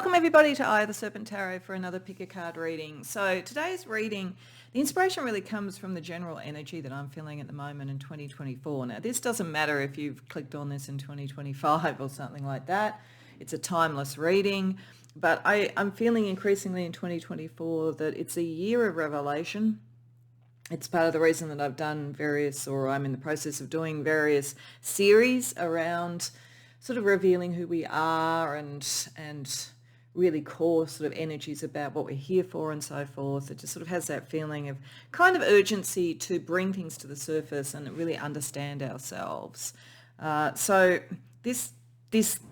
Welcome everybody to Eye of the Serpent Tarot for another pick a card reading. So today's reading, the inspiration really comes from the general energy that I'm feeling at the moment in 2024. Now this doesn't matter if you've clicked on this in 2025 or something like that. It's a timeless reading, but I'm feeling increasingly in 2024 that it's a year of revelation. It's part of the reason that I've done I'm in the process of doing various series around sort of revealing who we are and really core sort of energies about what we're here for and so forth. It just sort of has that feeling of kind of urgency to bring things to the surface and really understand ourselves. So this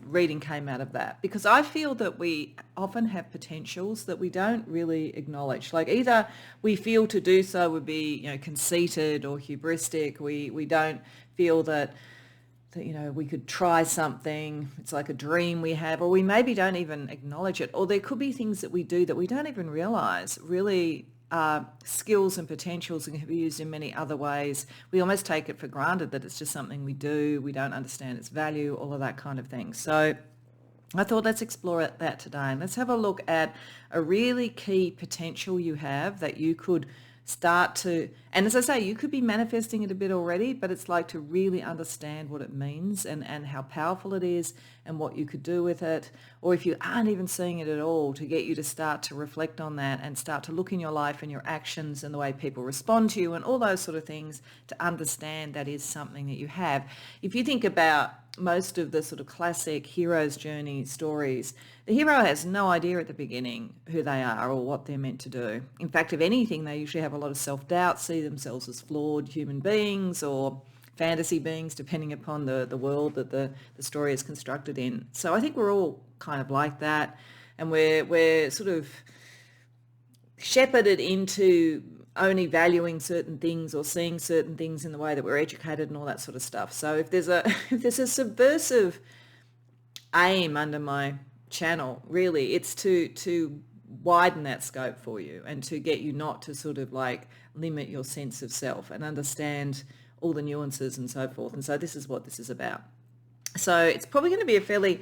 reading came out of that because I feel that we often have potentials that we don't really acknowledge. Like either we feel to do so would be, conceited or hubristic. We don't feel that we could try something. It's like a dream we have, or we maybe don't even acknowledge it. Or there could be things that we do that we don't even realize really are skills and potentials and can be used in many other ways. We almost take it for granted that it's just something we do. We don't understand its value, all of that kind of thing. So I thought let's explore that today and let's have a look at a really key potential you have that you could start to, and as I say, you could be manifesting it a bit already, but it's like to really understand what it means and how powerful it is and what you could do with it. Or if you aren't even seeing it at all, to get you to start to reflect on that and start to look in your life and your actions and the way people respond to you and all those sort of things to understand that is something that you have. If you think about most of the sort of classic hero's journey stories, the hero has no idea at the beginning who they are or what they're meant to do. In fact, if anything, they usually have a lot of self-doubt, see themselves as flawed human beings or fantasy beings, depending upon the world that the story is constructed in. So I think we're all kind of like that, and we're sort of shepherded into only valuing certain things or seeing certain things in the way that we're educated and all that sort of stuff. So if there's a subversive aim under my channel, really, it's to widen that scope for you and to get you not to sort of like limit your sense of self and understand all the nuances and so forth. And so this is what this is about. So it's probably going to be a fairly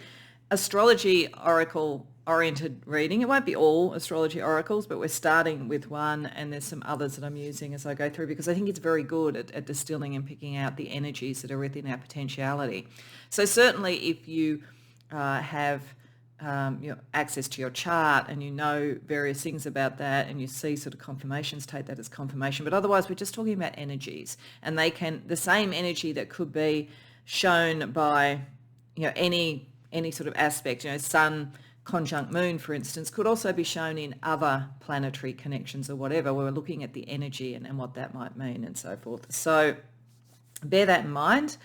astrology oracle oriented reading. It won't be all astrology oracles, but we're starting with one, and there's some others that I'm using as I go through because I think it's very good at distilling and picking out the energies that are within our potentiality. So certainly if you have access to your chart and you know various things about that and you see sort of confirmations, take that as confirmation. But otherwise we're just talking about energies, and the same energy that could be shown by any sort of aspect, sun conjunct moon, for instance, could also be shown in other planetary connections or whatever, where we're looking at the energy and what that might mean and so forth. So bear that in mind.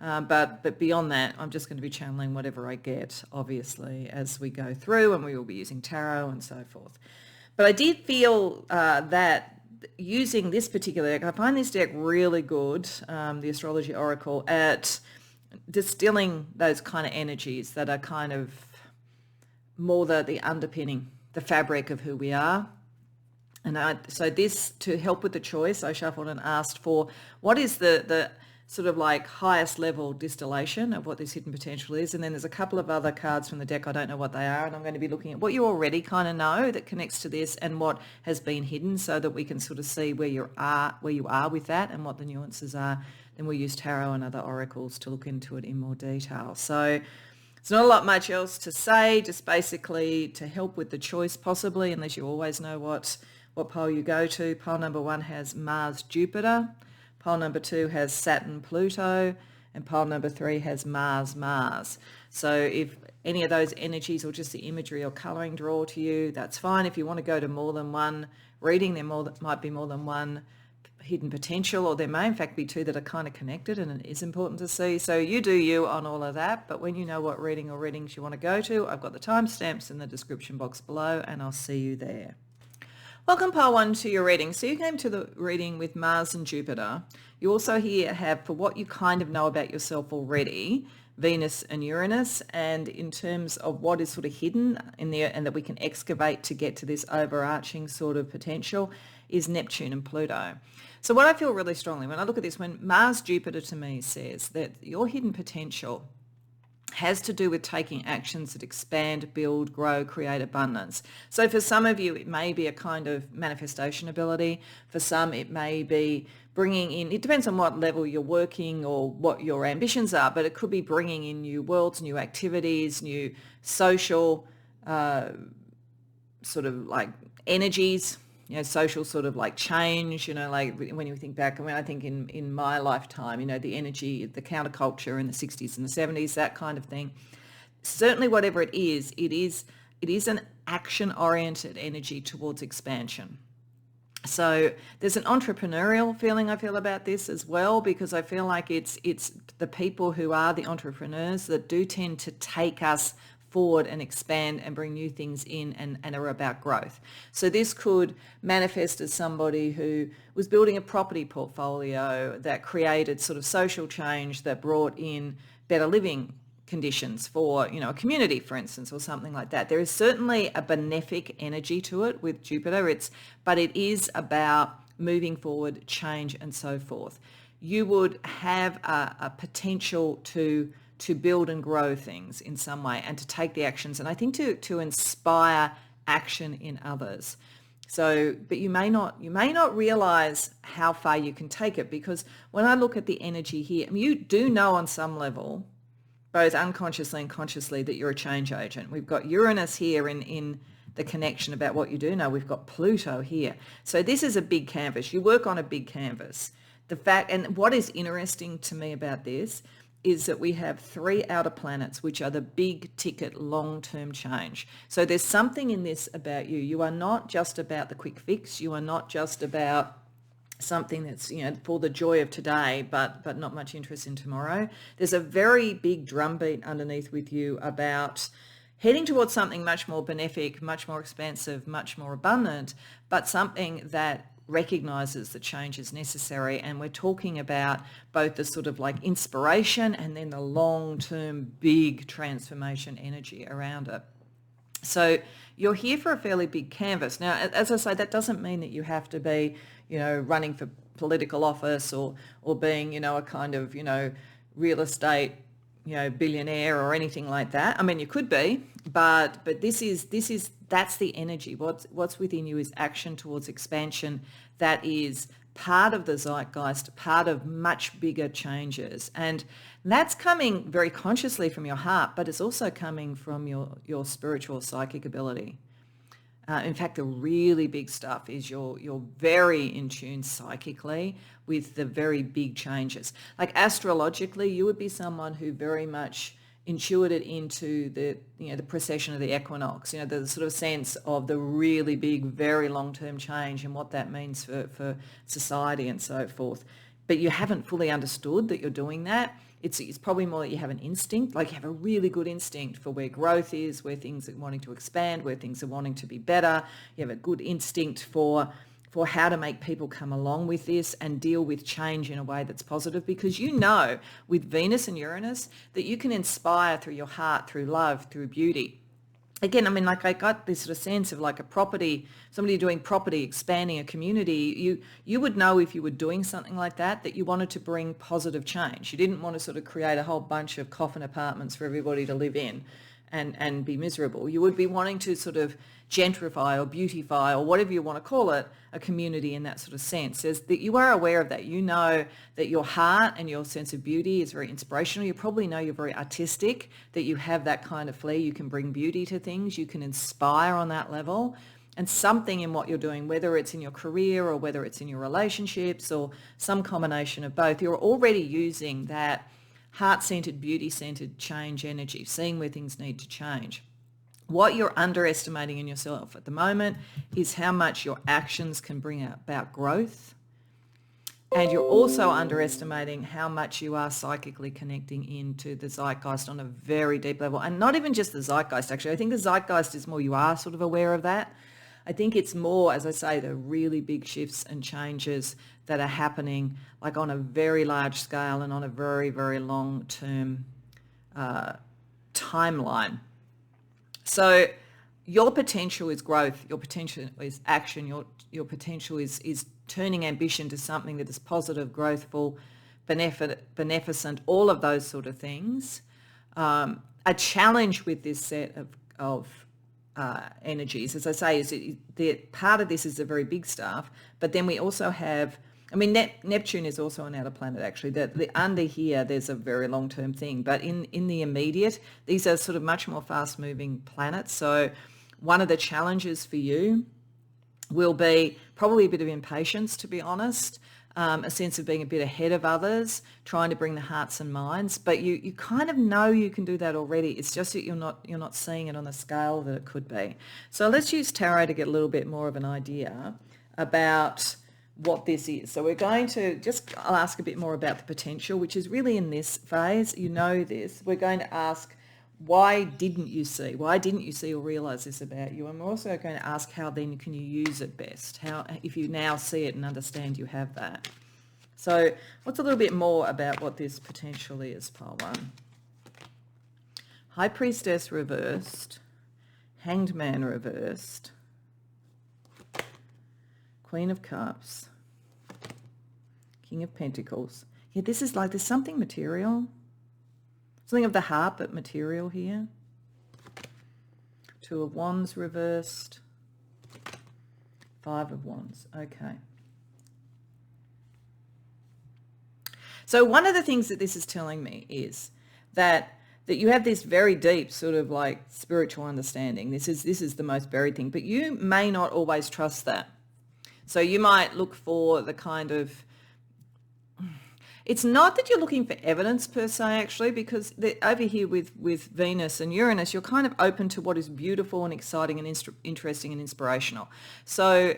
But beyond that, I'm just going to be channeling whatever I get, obviously, as we go through, and we will be using tarot and so forth. But I did feel that using this particular deck, I find this deck really good, the Astrology Oracle, at distilling those kind of energies that are kind of more the underpinning, the fabric of who we are. And so this, to help with the choice, I shuffled and asked for what is the sort of like highest level distillation of what this hidden potential is. And then there's a couple of other cards from the deck. I don't know what they are. And I'm going to be looking at what you already kind of know that connects to this and what has been hidden, so that we can sort of see where you are with that and what the nuances are. Then we'll use tarot and other oracles to look into it in more detail. So it's not a lot much else to say, just basically to help with the choice possibly, unless you always know what pole you go to. Pole number 1 has Mars, Jupiter. Pole number 2 has Saturn, Pluto. And pole number 3 has Mars, Mars. So if any of those energies or just the imagery or colouring draw to you, that's fine. If you want to go to more than one reading, there might be more than one hidden potential, or there may in fact be two that are kind of connected, and it is important to see. So you do you on all of that, but when you know what reading or readings you want to go to, I've got the timestamps in the description box below, and I'll see you there. Welcome, pile 1, to your reading. So you came to the reading with Mars and Jupiter. You also here have, for what you kind of know about yourself already, Venus and Uranus, and in terms of what is sort of hidden in there and that we can excavate to get to this overarching sort of potential, is Neptune and Pluto. So what I feel really strongly when I look at this, when Mars Jupiter to me says that your hidden potential has to do with taking actions that expand, build, grow, create abundance. So for some of you, it may be a kind of manifestation ability. For some, it may be bringing in, it depends on what level you're working or what your ambitions are, but it could be bringing in new worlds, new activities, new social sort of like energies, social sort of like change, like when you think back, I think in my lifetime, the energy, the counterculture in the 60s and the 70s, that kind of thing. Certainly whatever it is an action-oriented energy towards expansion. So there's an entrepreneurial feeling I feel about this as well, because I feel like it's the people who are the entrepreneurs that do tend to take us forward and expand and bring new things in and are about growth. So this could manifest as somebody who was building a property portfolio that created sort of social change that brought in better living conditions for, a community, for instance, or something like that. There is certainly a benefic energy to it with Jupiter, but it is about moving forward, change, and so forth. You would have a potential to build and grow things in some way and to take the actions, and I think to inspire action in others. So, but you may not realize how far you can take it, because when I look at the energy here, you do know on some level, both unconsciously and consciously, that you're a change agent. We've got Uranus here in the connection about what you do know. We've got Pluto here. So this is a big canvas. You work on a big canvas. And what is interesting to me about this is that we have 3 outer planets, which are the big ticket long-term change. So there's something in this about you. You are not just about the quick fix. You are not just about something that's, for the joy of today, but not much interest in tomorrow. There's a very big drumbeat underneath with you about heading towards something much more benefic, much more expansive, much more abundant, but something that recognizes that change is necessary. And we're talking about both the sort of like inspiration and then the long-term big transformation energy around it. So you're here for a fairly big canvas. Now, as I say, that doesn't mean that you have to be, running for political office or being, a kind of, real estate, billionaire or anything like that. I mean, you could be, but that's the energy. What's within you is action towards expansion. That is part of the zeitgeist, part of much bigger changes. And that's coming very consciously from your heart, but it's also coming from your spiritual psychic ability. In fact, the really big stuff is you're very in tune psychically with the very big changes. Like astrologically, you would be someone who very much intuited into the precession of the equinox, the sort of sense of the really big, very long-term change and what that means for society and so forth. But you haven't fully understood that you're doing that. It's probably more that you have an instinct, like you have a really good instinct for where growth is, where things are wanting to expand, where things are wanting to be better. You have a good instinct for how to make people come along with this and deal with change in a way that's positive, because with Venus and Uranus that you can inspire through your heart, through love, through beauty. Again, I got this sort of sense of like somebody doing property, expanding a community. You would know if you were doing something like that you wanted to bring positive change. You didn't want to sort of create a whole bunch of coffin apartments for everybody to live in and be miserable. You would be wanting to sort of gentrify or beautify or whatever you want to call it, a community in that sort of sense. Is that you are aware of that. You know that your heart and your sense of beauty is very inspirational. You probably know you're very artistic, that you have that kind of flair. You can bring beauty to things. You can inspire on that level. And something in what you're doing, whether it's in your career or whether it's in your relationships or some combination of both, you're already using that heart-centered, beauty-centered change energy, seeing where things need to change. What you're underestimating in yourself at the moment is how much your actions can bring about growth. And you're also underestimating how much you are psychically connecting into the zeitgeist on a very deep level. And not even just the zeitgeist, actually. I think the zeitgeist is more, you are sort of aware of that. I think it's more, as I say, the really big shifts and changes that are happening like on a very large scale and on a very, very long-term timeline. So your potential is growth, your potential is action, your potential is turning ambition to something that is positive, growthful, beneficent, all of those sort of things. A challenge with this set of energies, as I say, is that part of this is the very big stuff, but then we also have, I mean, Neptune is also an outer planet, actually. The under here, there's a very long-term thing, but in the immediate, these are sort of much more fast-moving planets. So one of the challenges for you will be probably a bit of impatience, to be honest, a sense of being a bit ahead of others, trying to bring the hearts and minds. But you kind of know you can do that already. It's just that you're not seeing it on the scale that it could be. So let's use tarot to get a little bit more of an idea about what this is. So we're going to I'll ask a bit more about the potential, which is really in this phase. You know this. We're going to ask, why didn't you see or realize this about you? And we're also going to ask, how then can you use it best? How, if you now see it and understand you have that. So what's a little bit more about what this potential is, pile one? High Priestess reversed, Hanged Man reversed, Queen of Cups, King of Pentacles. Yeah, this is like, there's something material. Something of the heart, but material here. Two of Wands reversed. Five of Wands. Okay. So one of the things that this is telling me is that you have this very deep sort of like spiritual understanding. This is the most buried thing, but you may not always trust that. So you might look for the kind of, it's not that you're looking for evidence per se, actually, because over here with Venus and Uranus, you're kind of open to what is beautiful and exciting and interesting and inspirational. So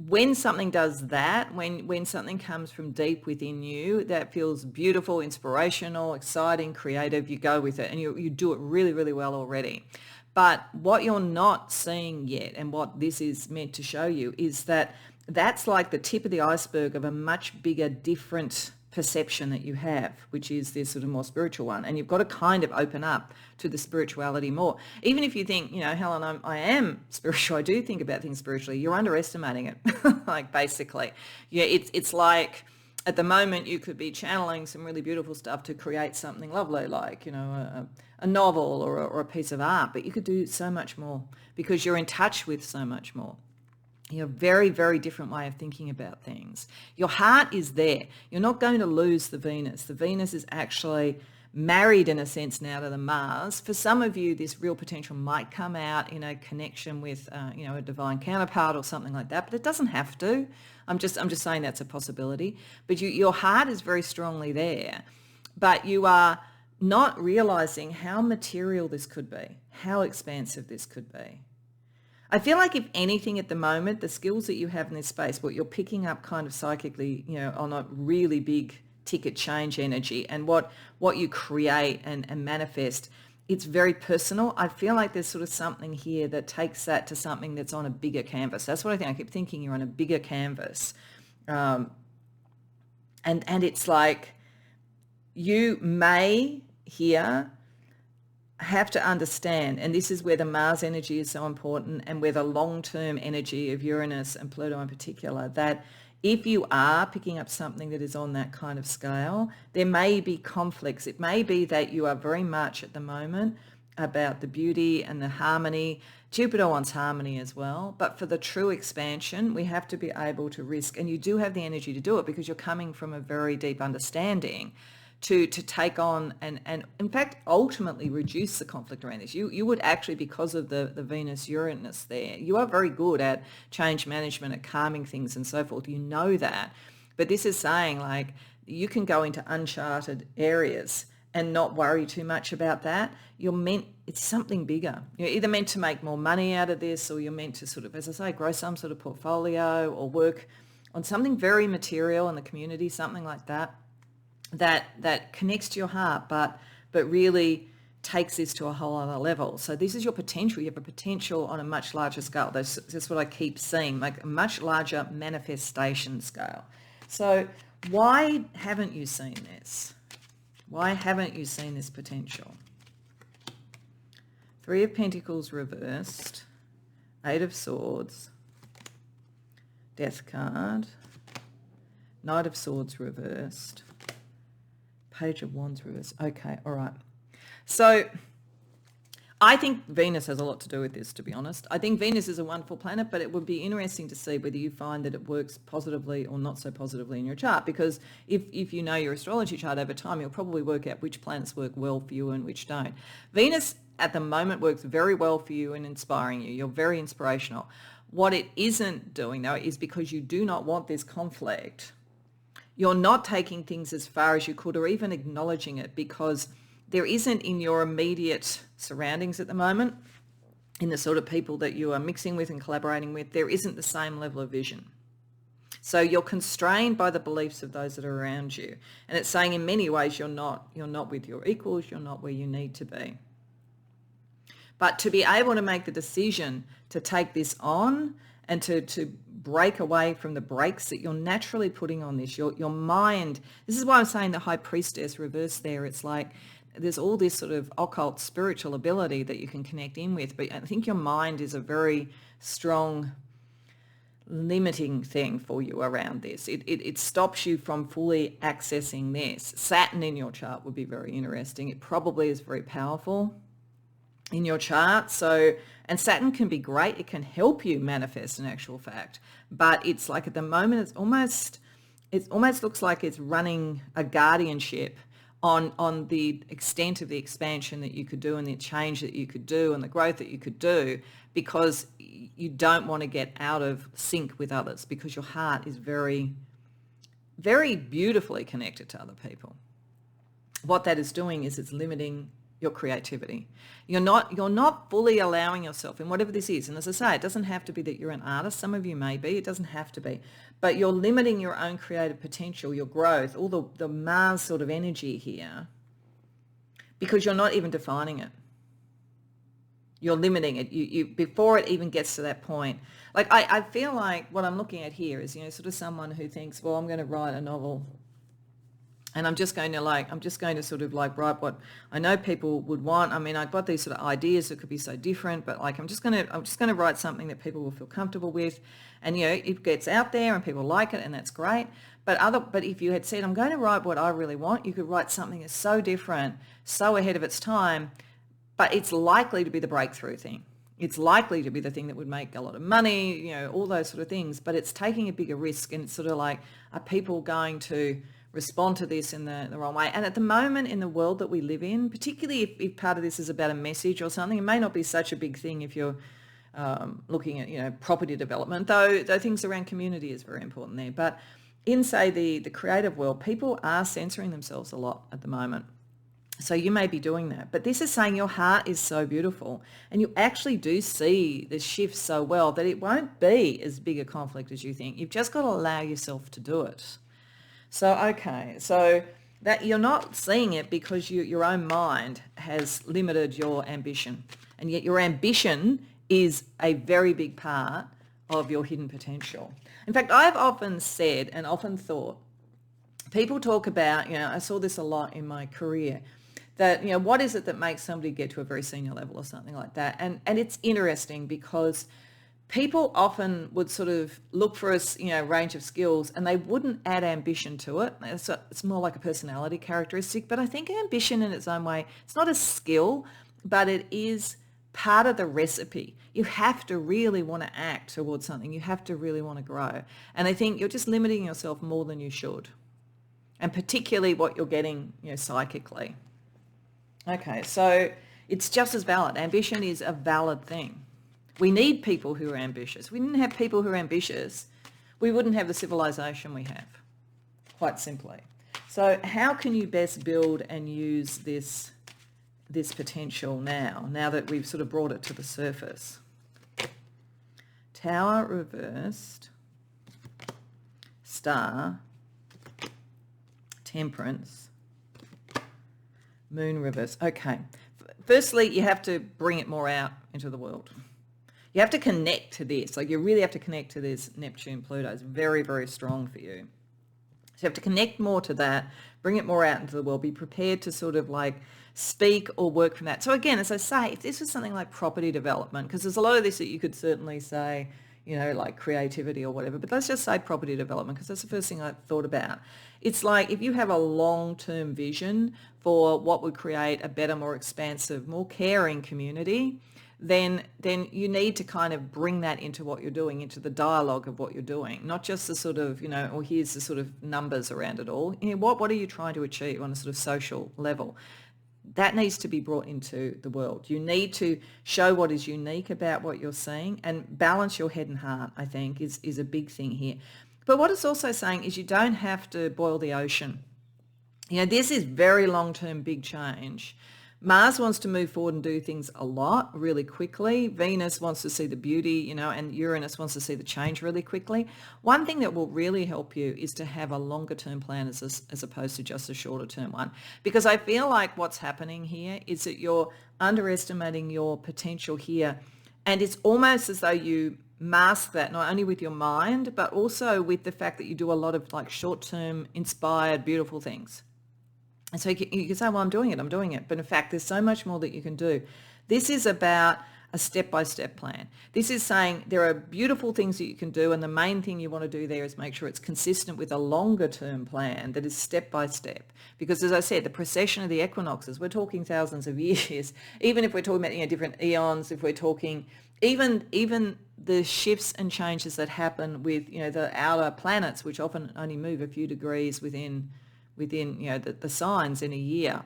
when something does that, when something comes from deep within you that feels beautiful, inspirational, exciting, creative, you go with it and you do it really, really well already. But what you're not seeing yet, and what this is meant to show you, is that that's like the tip of the iceberg of a much bigger, different perception that you have, which is this sort of more spiritual one. And you've got to kind of open up to the spirituality more. Even if you think, you know, Helen, I am spiritual, I do think about things spiritually, you're underestimating it. Like, basically. Yeah, it's like at the moment you could be channeling some really beautiful stuff to create something lovely, like, you know, a novel or a piece of art, but you could do so much more because you're in touch with so much more. You're a very, very different way of thinking about things. Your heart is there. You're not going to lose the Venus. The Venus is actually married in a sense now to the Mars. For some of you, this real potential might come out in a connection with, you know, a divine counterpart or something like that, but it doesn't have to. I'm just saying that's a possibility. But your heart is very strongly there, but you are not realizing how material this could be, how expansive this could be. I feel like if anything at the moment, the skills that you have in this space, what you're picking up kind of psychically, you know, on a really big ticket change energy, and what you create and manifest, it's very personal. I feel like there's sort of something here that takes that to something that's on a bigger canvas. That's what I think. I keep thinking you're on a bigger canvas. And it's like you may here have to understand, and this is where the Mars energy is so important, and where the long-term energy of Uranus and Pluto in particular, that if you are picking up something that is on that kind of scale, there may be conflicts. It may be that you are very much at the moment about the beauty and the harmony. Jupiter wants harmony as well, but for the true expansion, we have to be able to risk, and you do have the energy to do it because you're coming from a very deep understanding to take on and in fact ultimately reduce the conflict around this. You would actually, because of the Venus Uranus there, you are very good at change management, at calming things and so forth. You know that. But this is saying, like, you can go into uncharted areas and not worry too much about that. It's something bigger. You're either meant to make more money out of this, or you're meant to sort of, as I say, grow some sort of portfolio or work on something very material in the community, something like that. That connects to your heart, but really takes this to a whole other level. So this is your potential. You have a potential on a much larger scale. That's what I keep seeing, like a much larger manifestation scale. So why haven't you seen this? Why haven't you seen this potential? Three of Pentacles reversed, Eight of Swords, Death card, Knight of Swords reversed, Page of Wands reversed. Okay, all right. So I think Venus has a lot to do with this, to be honest. I think Venus is a wonderful planet, but it would be interesting to see whether you find that it works positively or not so positively in your chart, because if you know your astrology chart over time, you'll probably work out which planets work well for you and which don't. Venus at the moment works very well for you and inspiring you. You're very inspirational. What it isn't doing, though, is because you do not want this conflict, you're not taking things as far as you could or even acknowledging it, because there isn't in your immediate surroundings at the moment, in the sort of people that you are mixing with and collaborating with, there isn't the same level of vision. So you're constrained by the beliefs of those that are around you. And it's saying in many ways you're not with your equals, you're not where you need to be. But to be able to make the decision to take this on and to break away from the brakes that you're naturally putting on this, your mind, this is why I'm saying the High Priestess reverse there. It's like there's all this sort of occult spiritual ability that you can connect in with, but I think your mind is a very strong limiting thing for you around this. It stops you from fully accessing this. Saturn in your chart would be very interesting. It probably is very powerful in your chart. So, and Saturn can be great. It can help you manifest an actual fact, but it's like at the moment, it almost looks like it's running a guardianship on the extent of the expansion that you could do and the change that you could do and the growth that you could do, because you don't want to get out of sync with others, because your heart is very, very beautifully connected to other people. What that is doing is it's limiting your creativity. You're not fully allowing yourself in whatever this is. And as I say, it doesn't have to be that you're an artist. Some of you may be. It doesn't have to be. But you're limiting your own creative potential, your growth, all the Mars sort of energy here, because you're not even defining it. You're limiting it. You before it even gets to that point. Like I feel like what I'm looking at here is, sort of someone who thinks, well, I'm going to write a novel. And I'm just going to sort of like write what I know people would want. I mean, I've got these sort of ideas that could be so different, but like I'm just going to write something that people will feel comfortable with, and it gets out there and people like it, and that's great. But if you had said, I'm going to write what I really want, you could write something that's so different, so ahead of its time, but it's likely to be the breakthrough thing. It's likely to be the thing that would make a lot of money, all those sort of things, but it's taking a bigger risk, and it's sort of like, are people going to respond to this in the wrong way? And at the moment in the world that we live in, particularly if part of this is about a message or something, it may not be such a big thing if you're looking at property development, though things around community is very important there. But in, say, the creative world, people are censoring themselves a lot at the moment. So you may be doing that. But this is saying your heart is so beautiful, and you actually do see the shift so well that it won't be as big a conflict as you think. You've just got to allow yourself to do it. So, okay, so that you're not seeing it because your own mind has limited your ambition. And yet your ambition is a very big part of your hidden potential. In fact, I've often said and often thought, people talk about, I saw this a lot in my career, that, what is it that makes somebody get to a very senior level or something like that? And it's interesting because people often would sort of look for a range of skills, and they wouldn't add ambition to it. It's more like a personality characteristic. But I think ambition in its own way, it's not a skill, but it is part of the recipe. You have to really want to act towards something. You have to really want to grow. And I think you're just limiting yourself more than you should, and particularly what you're getting psychically. Okay, so it's just as valid. Ambition is a valid thing. We need people who are ambitious. If we didn't have people who are ambitious, we wouldn't have the civilization we have, quite simply. So how can you best build and use this potential now that we've sort of brought it to the surface? Tower reversed, Star, Temperance, Moon reversed. Okay. Firstly, you have to bring it more out into the world. You have to connect to this. Like, you really have to connect to this Neptune, Pluto. It's very, very strong for you. So you have to connect more to that, bring it more out into the world, be prepared to sort of like speak or work from that. So again, as I say, if this was something like property development, because there's a lot of this that you could certainly say, like creativity or whatever. But let's just say property development, because that's the first thing I thought about. It's like if you have a long-term vision for what would create a better, more expansive, more caring community, then you need to kind of bring that into what you're doing, into the dialogue of what you're doing, not just the sort of, or here's the sort of numbers around it all. What are you trying to achieve on a sort of social level? That needs to be brought into the world. You need to show what is unique about what you're seeing, and balance your head and heart, I think, is a big thing here. But what it's also saying is you don't have to boil the ocean. This is very long-term big change. Mars wants to move forward and do things a lot really quickly. Venus wants to see the beauty, and Uranus wants to see the change really quickly. One thing that will really help you is to have a longer term plan as opposed to just a shorter term one. Because I feel like what's happening here is that you're underestimating your potential here. And it's almost as though you mask that not only with your mind, but also with the fact that you do a lot of like short-term inspired, beautiful things. And so you can say, well, I'm doing it. But in fact, there's so much more that you can do. This is about a step-by-step plan. This is saying there are beautiful things that you can do, and the main thing you want to do there is make sure it's consistent with a longer-term plan that is step-by-step. Because as I said, the precession of the equinoxes, we're talking thousands of years. Even if we're talking about different eons, if we're talking even the shifts and changes that happen with the outer planets, which often only move a few degrees within the signs in a year.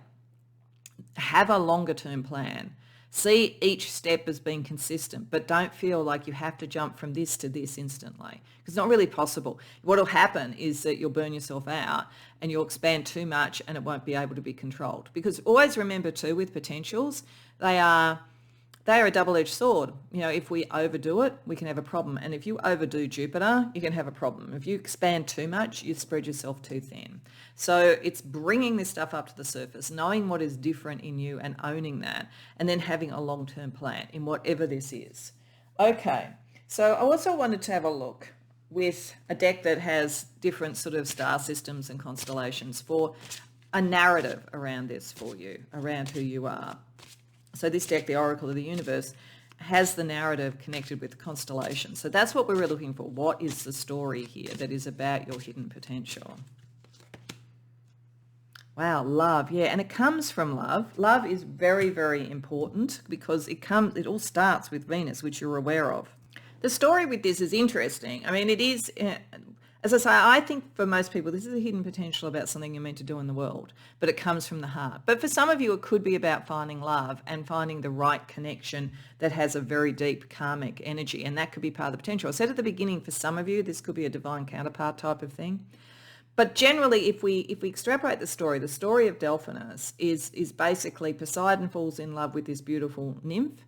Have a longer term plan. See each step as being consistent, but don't feel like you have to jump from this to this instantly. It's not really possible. What will happen is that you'll burn yourself out and you'll expand too much and it won't be able to be controlled. Because always remember too, with potentials, they are a double-edged sword. If we overdo it, we can have a problem. And if you overdo Jupiter, you can have a problem. If you expand too much, you spread yourself too thin. So it's bringing this stuff up to the surface, knowing what is different in you and owning that, and then having a long-term plan in whatever this is. Okay, so I also wanted to have a look with a deck that has different sort of star systems and constellations for a narrative around this for you, around who you are. So this deck, the Oracle of the Universe, has the narrative connected with the constellation. So that's what we were looking for. What is the story here that is about your hidden potential? Wow, love. Yeah, and it comes from love. Love is very, very important because it all starts with Venus, which you're aware of. The story with this is interesting. I mean, it is, as I say, I think for most people, this is a hidden potential about something you're meant to do in the world, but it comes from the heart. But for some of you, it could be about finding love and finding the right connection that has a very deep karmic energy, and that could be part of the potential. I said at the beginning, for some of you, this could be a divine counterpart type of thing. But generally, if we extrapolate the story of Delphinus is basically Poseidon falls in love with this beautiful nymph,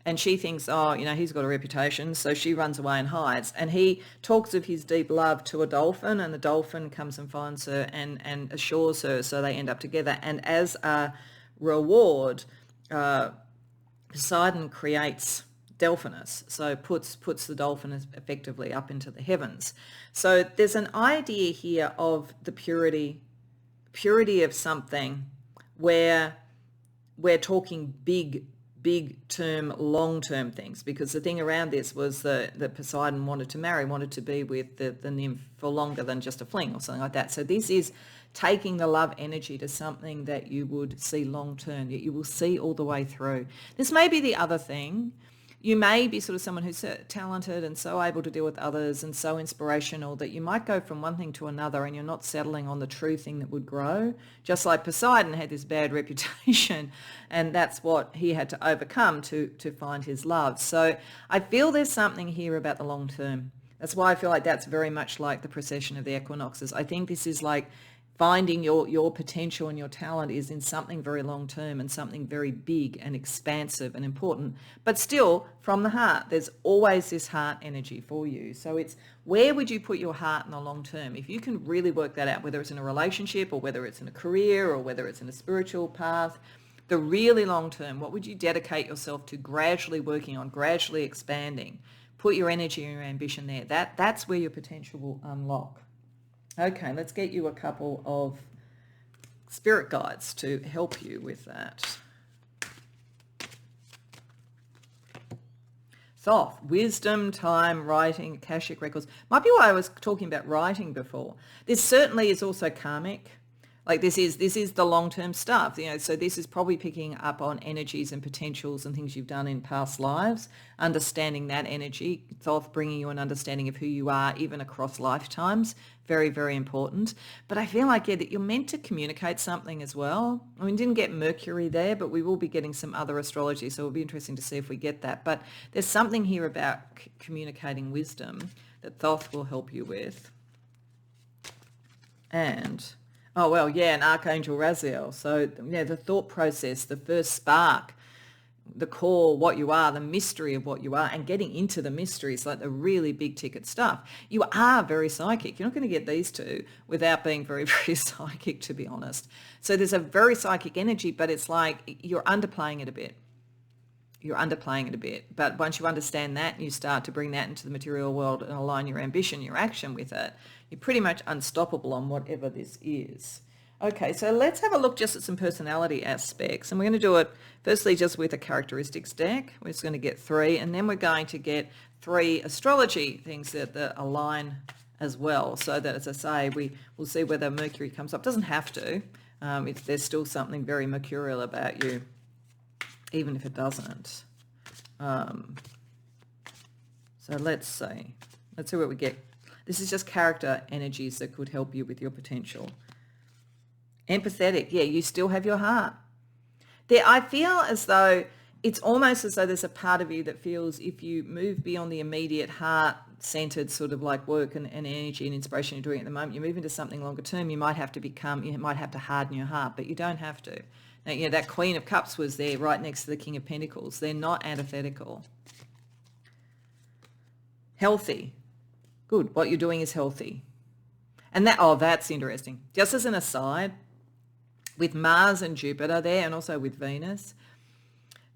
and she thinks, he's got a reputation, so she runs away and hides. And he talks of his deep love to a dolphin, and the dolphin comes and finds her and assures her, so they end up together. And as a reward, Poseidon creates Delphinus, so puts the dolphin effectively up into the heavens. So there's an idea here of the purity of something where we're talking big term, long-term things, because the thing around this was that Poseidon wanted to be with the nymph for longer than just a fling or something like that. So this is taking the love energy to something that you would see long-term, that you will see all the way through. This may be the other thing. You may be sort of someone who's talented and so able to deal with others and so inspirational that you might go from one thing to another and you're not settling on the true thing that would grow. Just like Poseidon had this bad reputation, and that's what he had to overcome to find his love. So I feel there's something here about the long term. That's why I feel like that's very much like the precession of the equinoxes. I think this is like finding your potential and your talent is in something very long term and something very big and expansive and important, but still from the heart. There's always this heart energy for you. So it's where would you put your heart in the long term? If you can really work that out, whether it's in a relationship or whether it's in a career or whether it's in a spiritual path, the really long term, what would you dedicate yourself to gradually working on, gradually expanding? Put your energy and your ambition there. That's where your potential will unlock. Okay, let's get you a couple of spirit guides to help you with that. Thoth, wisdom, time, writing, Akashic records. Might be why I was talking about writing before. This certainly is also karmic. Like this is the long-term stuff, so this is probably picking up on energies and potentials and things you've done in past lives, understanding that energy, Thoth bringing you an understanding of who you are, even across lifetimes, very, very important. But I feel like, that you're meant to communicate something as well. I mean, didn't get Mercury there, but we will be getting some other astrology, so it'll be interesting to see if we get that. But there's something here about communicating wisdom that Thoth will help you with. And... oh, well, yeah, an Archangel Raziel. So, the thought process, the first spark, the core, what you are, the mystery of what you are, and getting into the mysteries, like the really big ticket stuff. You are very psychic. You're not going to get these two without being very, very psychic, to be honest. So there's a very psychic energy, but it's like you're underplaying it a bit. But once you understand that, you start to bring that into the material world and align your ambition, your action with it, you're pretty much unstoppable on whatever this is. Okay, so let's have a look just at some personality aspects. And we're going to do it firstly just with a characteristics deck. We're just going to get 3, and then we're going to get 3 astrology things that align as well. So that, as I say, we will see whether Mercury comes up. Doesn't have to. There's still something very mercurial about you, even if it doesn't. So let's see what we get. This is just character energies that could help you with your potential. Empathetic. Yeah, you still have your heart. I feel as though it's almost as though there's a part of you that feels if you move beyond the immediate heart-centered sort of like work and energy and inspiration you're doing at the moment, you move into something longer term, you might have to harden your heart, but you don't have to. Now, that Queen of Cups was there right next to the King of Pentacles. They're not antithetical. Healthy. Good. What you're doing is healthy. And that's interesting. Just as an aside, with Mars and Jupiter there, and also with Venus,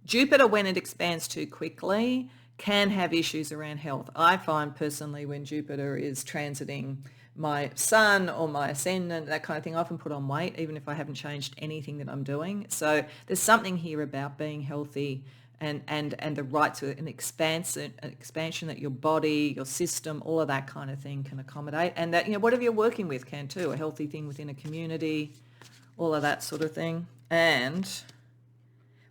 Jupiter, when it expands too quickly, can have issues around health. I find personally when Jupiter is transiting my sun or my ascendant, that kind of thing, I often put on weight, even if I haven't changed anything that I'm doing. So there's something here about being healthy and the right to an expansion that your body, your system, all of that kind of thing can accommodate. And that, whatever you're working with can too, a healthy thing within a community, all of that sort of thing. And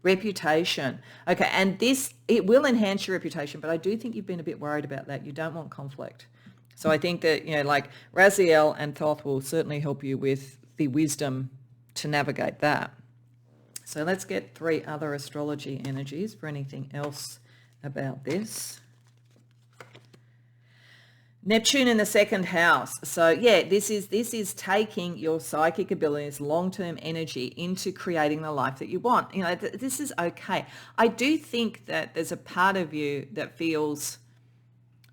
reputation. Okay, and it will enhance your reputation, but I do think you've been a bit worried about that. You don't want conflict. So I think that, like Raziel and Thoth will certainly help you with the wisdom to navigate that. So let's get 3 other astrology energies for anything else about this. Neptune in the 2nd house. So yeah, this is taking your psychic abilities, long-term energy into creating the life that you want. This is okay. I do think that there's a part of you that feels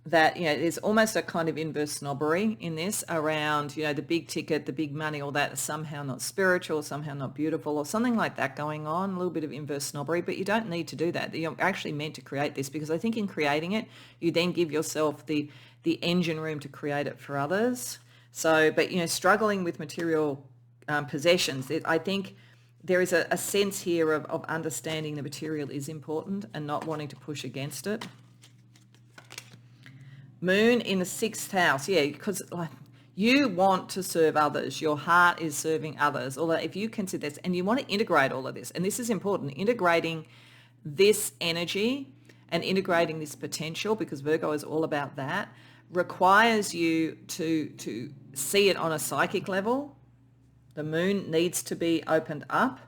that, there's almost a kind of inverse snobbery in this around, the big ticket, the big money, all that is somehow not spiritual, somehow not beautiful, or something like that going on, a little bit of inverse snobbery, but you don't need to do that. You're actually meant to create this, because I think in creating it, you then give yourself the engine room to create it for others. So, but, struggling with material possessions, I think there is a sense here of understanding the material is important and not wanting to push against it. Moon in the 6th house, yeah, because you want to serve others. Your heart is serving others. Although if you consider this, and you want to integrate all of this, and this is important, integrating this energy and integrating this potential, because Virgo is all about that, requires you to see it on a psychic level. The moon needs to be opened up,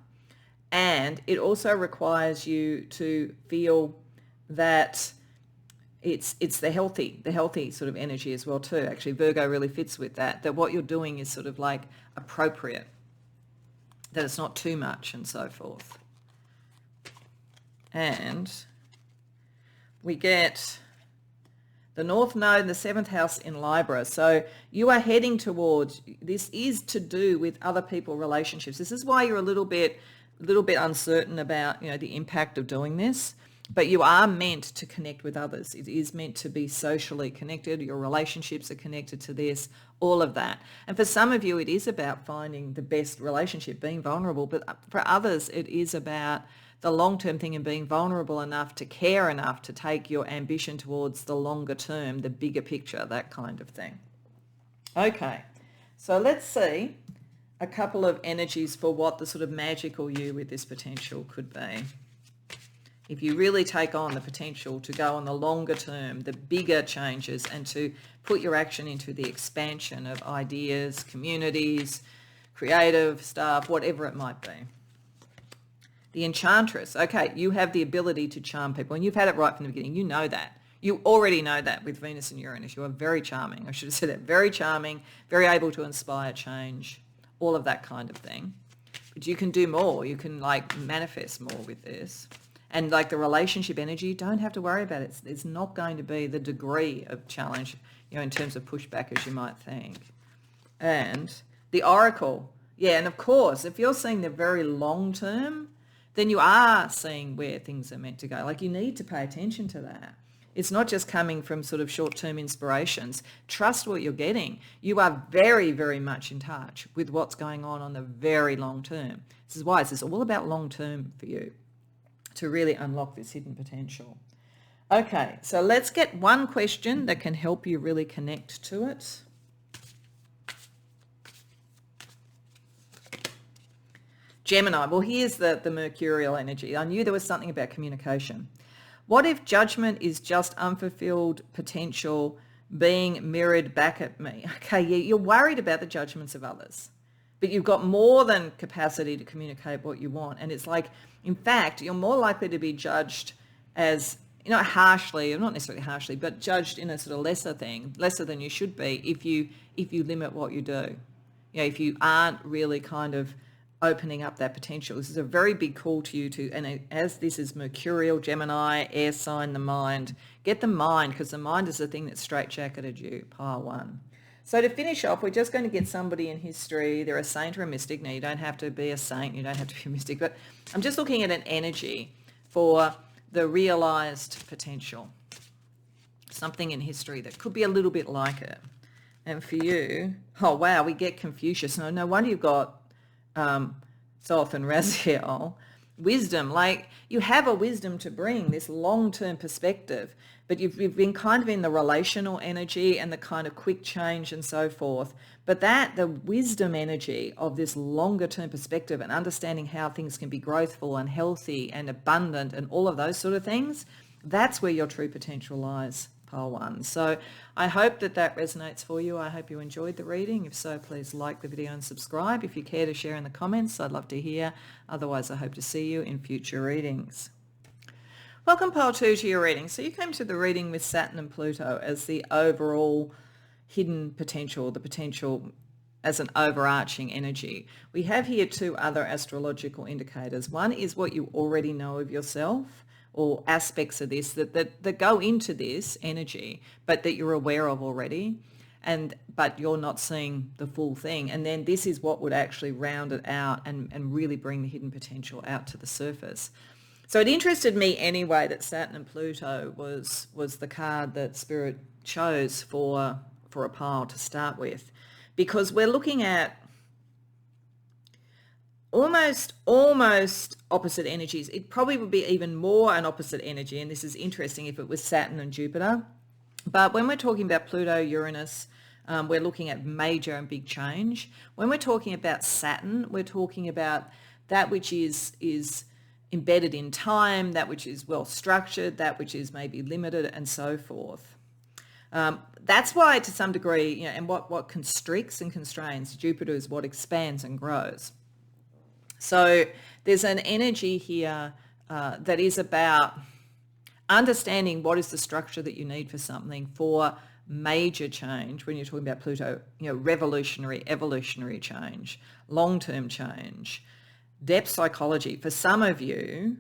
and it also requires you to feel that it's the healthy sort of energy as well too. Actually, Virgo really fits with that what you're doing is sort of like appropriate, that it's not too much and so forth. And we get the North Node in the 7th house in Libra. So you are heading towards, this is to do with other people relationships. This is why you're a little bit uncertain about, the impact of doing this. But you are meant to connect with others. It is meant to be socially connected. Your relationships are connected to this, all of that. And for some of you, it is about finding the best relationship, being vulnerable. But for others, it is about the long-term thing and being vulnerable enough to care enough to take your ambition towards the longer term, the bigger picture, that kind of thing. Okay, so let's see a couple of energies for what the sort of magical you with this potential could be. If you really take on the potential to go on the longer term, the bigger changes, and to put your action into the expansion of ideas, communities, creative stuff, whatever it might be. The Enchantress. Okay, you have the ability to charm people, and you've had it right from the beginning. You know that. You already know that with Venus and Uranus. You are very charming. I should have said that. Very charming, very able to inspire change, all of that kind of thing. But you can do more. You can like manifest more with this. And like the relationship energy, you don't have to worry about it. It's not going to be the degree of challenge, in terms of pushback as you might think. And the Oracle. Yeah, and of course, if you're seeing the very long term, then you are seeing where things are meant to go. Like you need to pay attention to that. It's not just coming from sort of short-term inspirations. Trust what you're getting. You are very, very much in touch with what's going on the very long term. This is why this is all about long term for you, to really unlock this hidden potential. Okay, so let's get one question that can help you really connect to it. Gemini. Well, here's the mercurial energy. I knew there was something about communication. What if judgment is just unfulfilled potential being mirrored back at me? Okay, yeah, you're worried about the judgments of others, but you've got more than capacity to communicate what you want. And it's like, in fact, you're more likely to be judged as, harshly, or not necessarily harshly, but judged in a sort of lesser than you should be if you limit what you do. If you aren't really kind of opening up that potential. This is a very big call to you to, and as this is Mercurial, Gemini, air sign, the mind, get the mind, because the mind is the thing that straitjacketed you, pile one. So to finish off, we're just going to get somebody in history. They're a saint or a mystic. Now, you don't have to be a saint. You don't have to be a mystic. But I'm just looking at an energy for the realized potential. Something in history that could be a little bit like it. And for you, oh, wow, we get Confucius. No wonder you've got Thoth and Raziel. Wisdom, like you have a wisdom to bring, this long-term perspective, but you've been kind of in the relational energy and the kind of quick change and so forth. But the wisdom energy of this longer-term perspective and understanding how things can be growthful and healthy and abundant and all of those sort of things, that's where your true potential lies, pile one. So I hope that resonates for you. I hope you enjoyed the reading. If so, please like the video and subscribe. If you care to share in the comments, I'd love to hear. Otherwise, I hope to see you in future readings. Welcome, pile two, to your reading. So you came to the reading with Saturn and Pluto as the overall hidden potential, the potential as an overarching energy. We have here two other astrological indicators. One is what you already know of yourself, or aspects of this that go into this energy, but that you're aware of already, but you're not seeing the full thing. And then this is what would actually round it out and really bring the hidden potential out to the surface. So it interested me anyway that Saturn and Pluto was the card that Spirit chose for a pile to start with, because we're looking at almost opposite energies. It probably would be even more an opposite energy, and this is interesting if it was Saturn and Jupiter. But when we're talking about Pluto, Uranus, we're looking at major and big change. When we're talking about Saturn, we're talking about that which is embedded in time, that which is well structured, that which is maybe limited, and so forth. That's why, to some degree, and what constricts and constrains, Jupiter is what expands and grows. So there's an energy here that is about understanding what is the structure that you need for something for major change. When you're talking about Pluto, revolutionary, evolutionary change, long-term change, depth psychology. For some of you,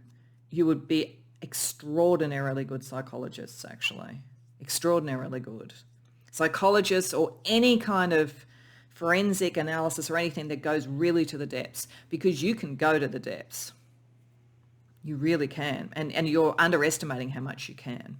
you would be extraordinarily good psychologists, actually. Extraordinarily good psychologists, or any kind of forensic analysis or anything that goes really to the depths, because you can go to the depths. You really can. And you're underestimating how much you can.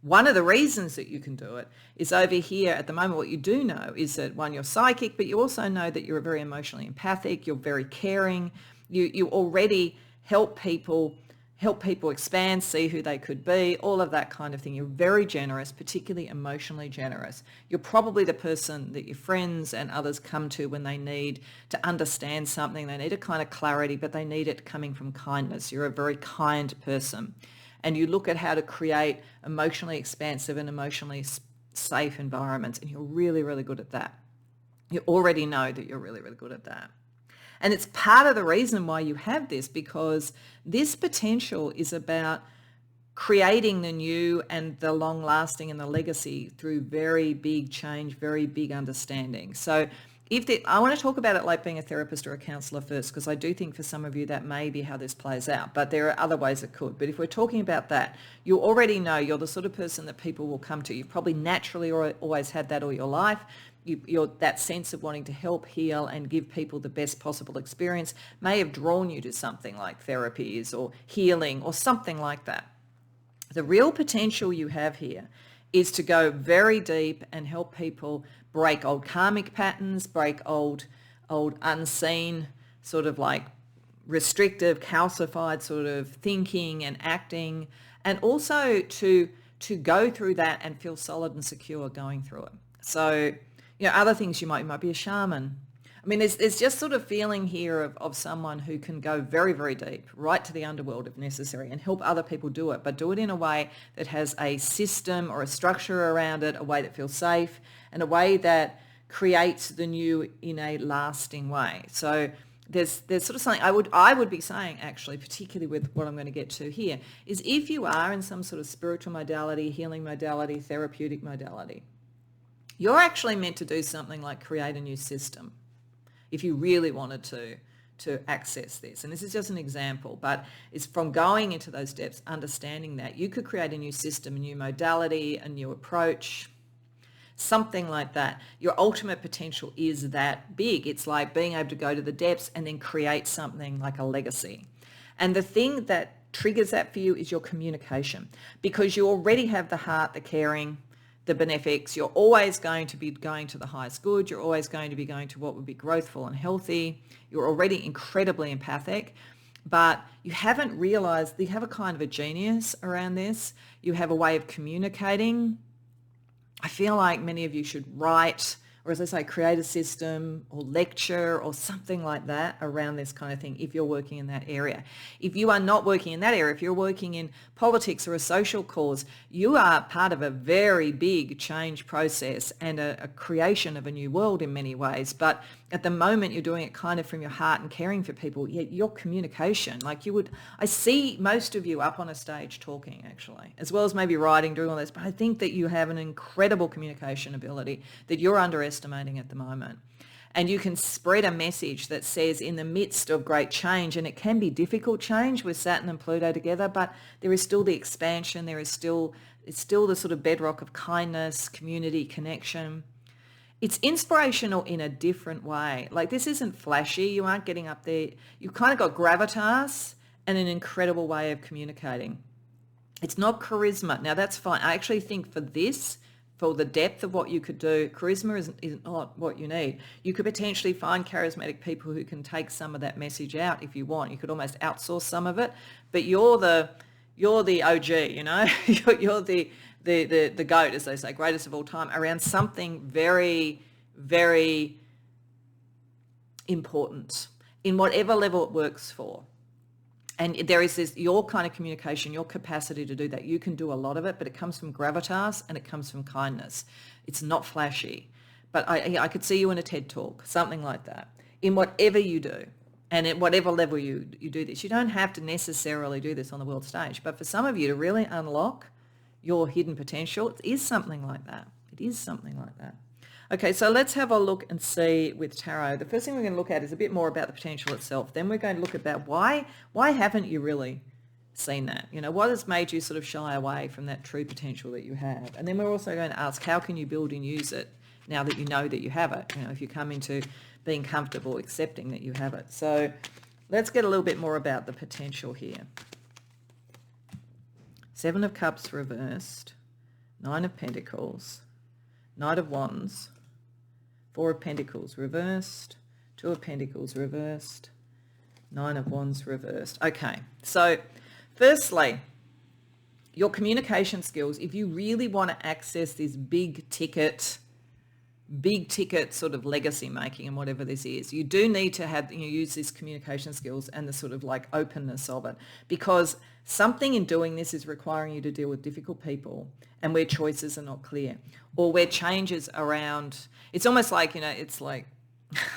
One of the reasons that you can do it is over here at the moment. What you do know is that, one, you're psychic, but you also know that you're very emotionally empathic. You're very caring. You already help people help people expand, see who they could be, all of that kind of thing. You're very generous, particularly emotionally generous. You're probably the person that your friends and others come to when they need to understand something. They need a kind of clarity, but they need it coming from kindness. You're a very kind person. And you look at how to create emotionally expansive and emotionally safe environments, and you're really, really good at that. You already know that you're really, really good at that. And it's part of the reason why you have this, because this potential is about creating the new and the long lasting and the legacy through very big change, very big understanding. So I want to talk about it like being a therapist or a counsellor first, because I do think for some of you that may be how this plays out, but there are other ways it could. But if we're talking about that, you already know you're the sort of person that people will come to. You've probably naturally always had that all your life. You're that sense of wanting to help, heal, and give people the best possible experience may have drawn you to something like therapies or healing or something like that. The real potential you have here is to go very deep and help people break old karmic patterns, break old unseen sort of like restrictive, calcified sort of thinking and acting, and also to go through that and feel solid and secure going through it. So, other things you might be a shaman. I mean, there's just sort of feeling here of someone who can go very, very deep, right to the underworld if necessary, and help other people do it, but do it in a way that has a system or a structure around it, a way that feels safe, and a way that creates the new in a lasting way. So there's sort of something I would be saying, actually, particularly with what I'm going to get to here, is if you are in some sort of spiritual modality, healing modality, therapeutic modality, you're actually meant to do something like create a new system if you really wanted to access this. And this is just an example, but it's from going into those depths, understanding that you could create a new system, a new modality, a new approach, something like that. Your ultimate potential is that big. It's like being able to go to the depths and then create something like a legacy. And the thing that triggers that for you is your communication, because you already have the heart, the caring, the benefics. You're always going to be going to the highest good. You're always going to be going to what would be growthful and healthy. You're already incredibly empathic, but you haven't realized that you have a kind of a genius around this. You have a way of communicating. I feel like many of you should write, or as I say, create a system or lecture or something like that around this kind of thing if you're working in that area. If you are not working in that area, if you're working in politics or a social cause, you are part of a very big change process and a creation of a new world in many ways. But at the moment, you're doing it kind of from your heart and caring for people. Yet your communication, I see most of you up on a stage talking, actually, as well as maybe writing, doing all this. But I think that you have an incredible communication ability that you're underestimating at the moment. And you can spread a message that says, in the midst of great change, and it can be difficult change with Saturn and Pluto together, but there is still the expansion. It's still the sort of bedrock of kindness, community, connection. It's inspirational in a different way. Like, this isn't flashy. You aren't getting up there. You've kind of got gravitas and an incredible way of communicating. It's not charisma. Now, that's fine. I actually think for the depth of what you could do, charisma isn't not what you need. You could potentially find charismatic people who can take some of that message out if you want. You could almost outsource some of it, but you're the OG, you're the GOAT, as they say, greatest of all time, around something very, very important in whatever level it works for. And there is your kind of communication, your capacity to do that. You can do a lot of it, but it comes from gravitas and it comes from kindness. It's not flashy. But I could see you in a TED Talk, something like that, in whatever you do. And at whatever level you do this. You don't have to necessarily do this on the world stage. But for some of you to really unlock your hidden potential, it is something like that. It is something like that. Okay, so let's have a look and see with tarot. The first thing we're going to look at is a bit more about the potential itself. Then we're going to look about why haven't you really seen that? What has made you sort of shy away from that true potential that you have? And then we're also going to ask, how can you build and use it now that you know that you have it? If you come into being comfortable accepting that you have it. So let's get a little bit more about the potential here. 7 of Cups reversed, 9 of Pentacles, Knight of Wands, 4 of Pentacles reversed, 2 of Pentacles reversed, 9 of Wands reversed. Okay, so Firstly, your communication skills, if you really want to access this big ticket sort of legacy making and whatever this is, you do need to have, use this communication skills and the sort of like openness of it, because something in doing this is requiring you to deal with difficult people and where choices are not clear, or where changes around, it's almost like, it's like,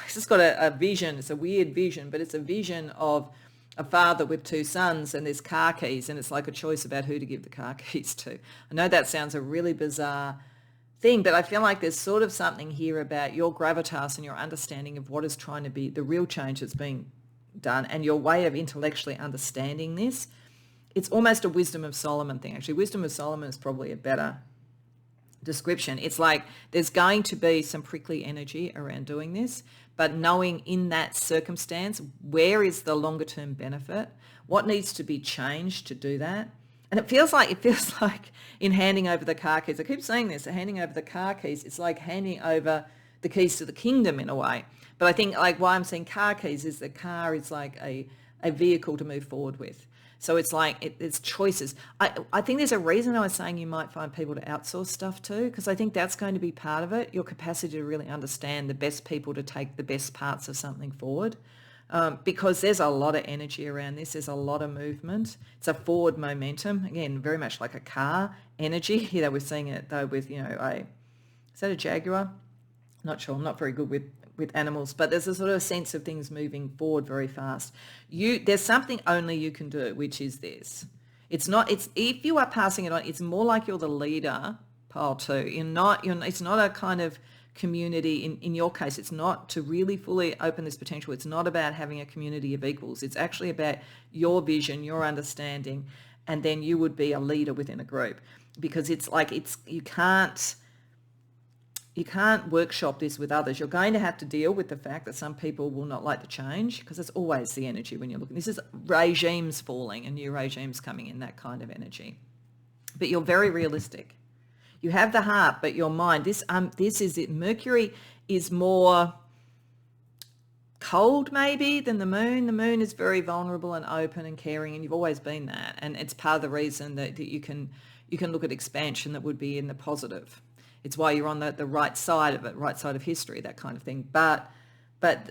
it's just got a vision, it's a weird vision, but it's a vision of a father with two sons and there's car keys, and it's like a choice about who to give the car keys to. I know that sounds a really bizarre thing, but I feel like there's sort of something here about your gravitas and your understanding of what is trying to be the real change that's being done, and your way of intellectually understanding this. It's almost a Wisdom of Solomon thing. Actually, Wisdom of Solomon is probably a better description. It's like there's going to be some prickly energy around doing this, but knowing in that circumstance, where is the longer term benefit? What needs to be changed to do that? And it feels like in handing over the car keys, I keep saying this, handing over the car keys, it's like handing over the keys to the kingdom in a way. But I think like why I'm saying car keys is the car is like a vehicle to move forward with. So it's like it's choices. I think there's a reason I was saying you might find people to outsource stuff to, because I think that's going to be part of it, your capacity to really understand the best people to take the best parts of something forward. Because there's a lot of energy around this. There's a lot of movement. It's a forward momentum. Again, very much like a car energy. We're seeing it though with, is that a Jaguar? Not sure. I'm not very good with animals, but there's a sort of sense of things moving forward very fast. There's something only you can do, which is this. If you are passing it on, it's more like you're the leader, pile two. It's not a kind of community. In your case, it's not to really fully open this potential. It's not about having a community of equals. It's actually about your vision, your understanding, and then you would be a leader within a group, because you can't workshop this with others. You're going to have to deal with the fact that some people will not like the change, because it's always the energy when you're looking. This is regimes falling and new regimes coming in, that kind of energy. But you're very realistic. You have the heart, but your mind, this is it. Mercury is more cold maybe than the moon. The moon is very vulnerable and open and caring, and you've always been that. And it's part of the reason that you can look at expansion that would be in the positive. It's why you're on the right side of it, right side of history, that kind of thing. But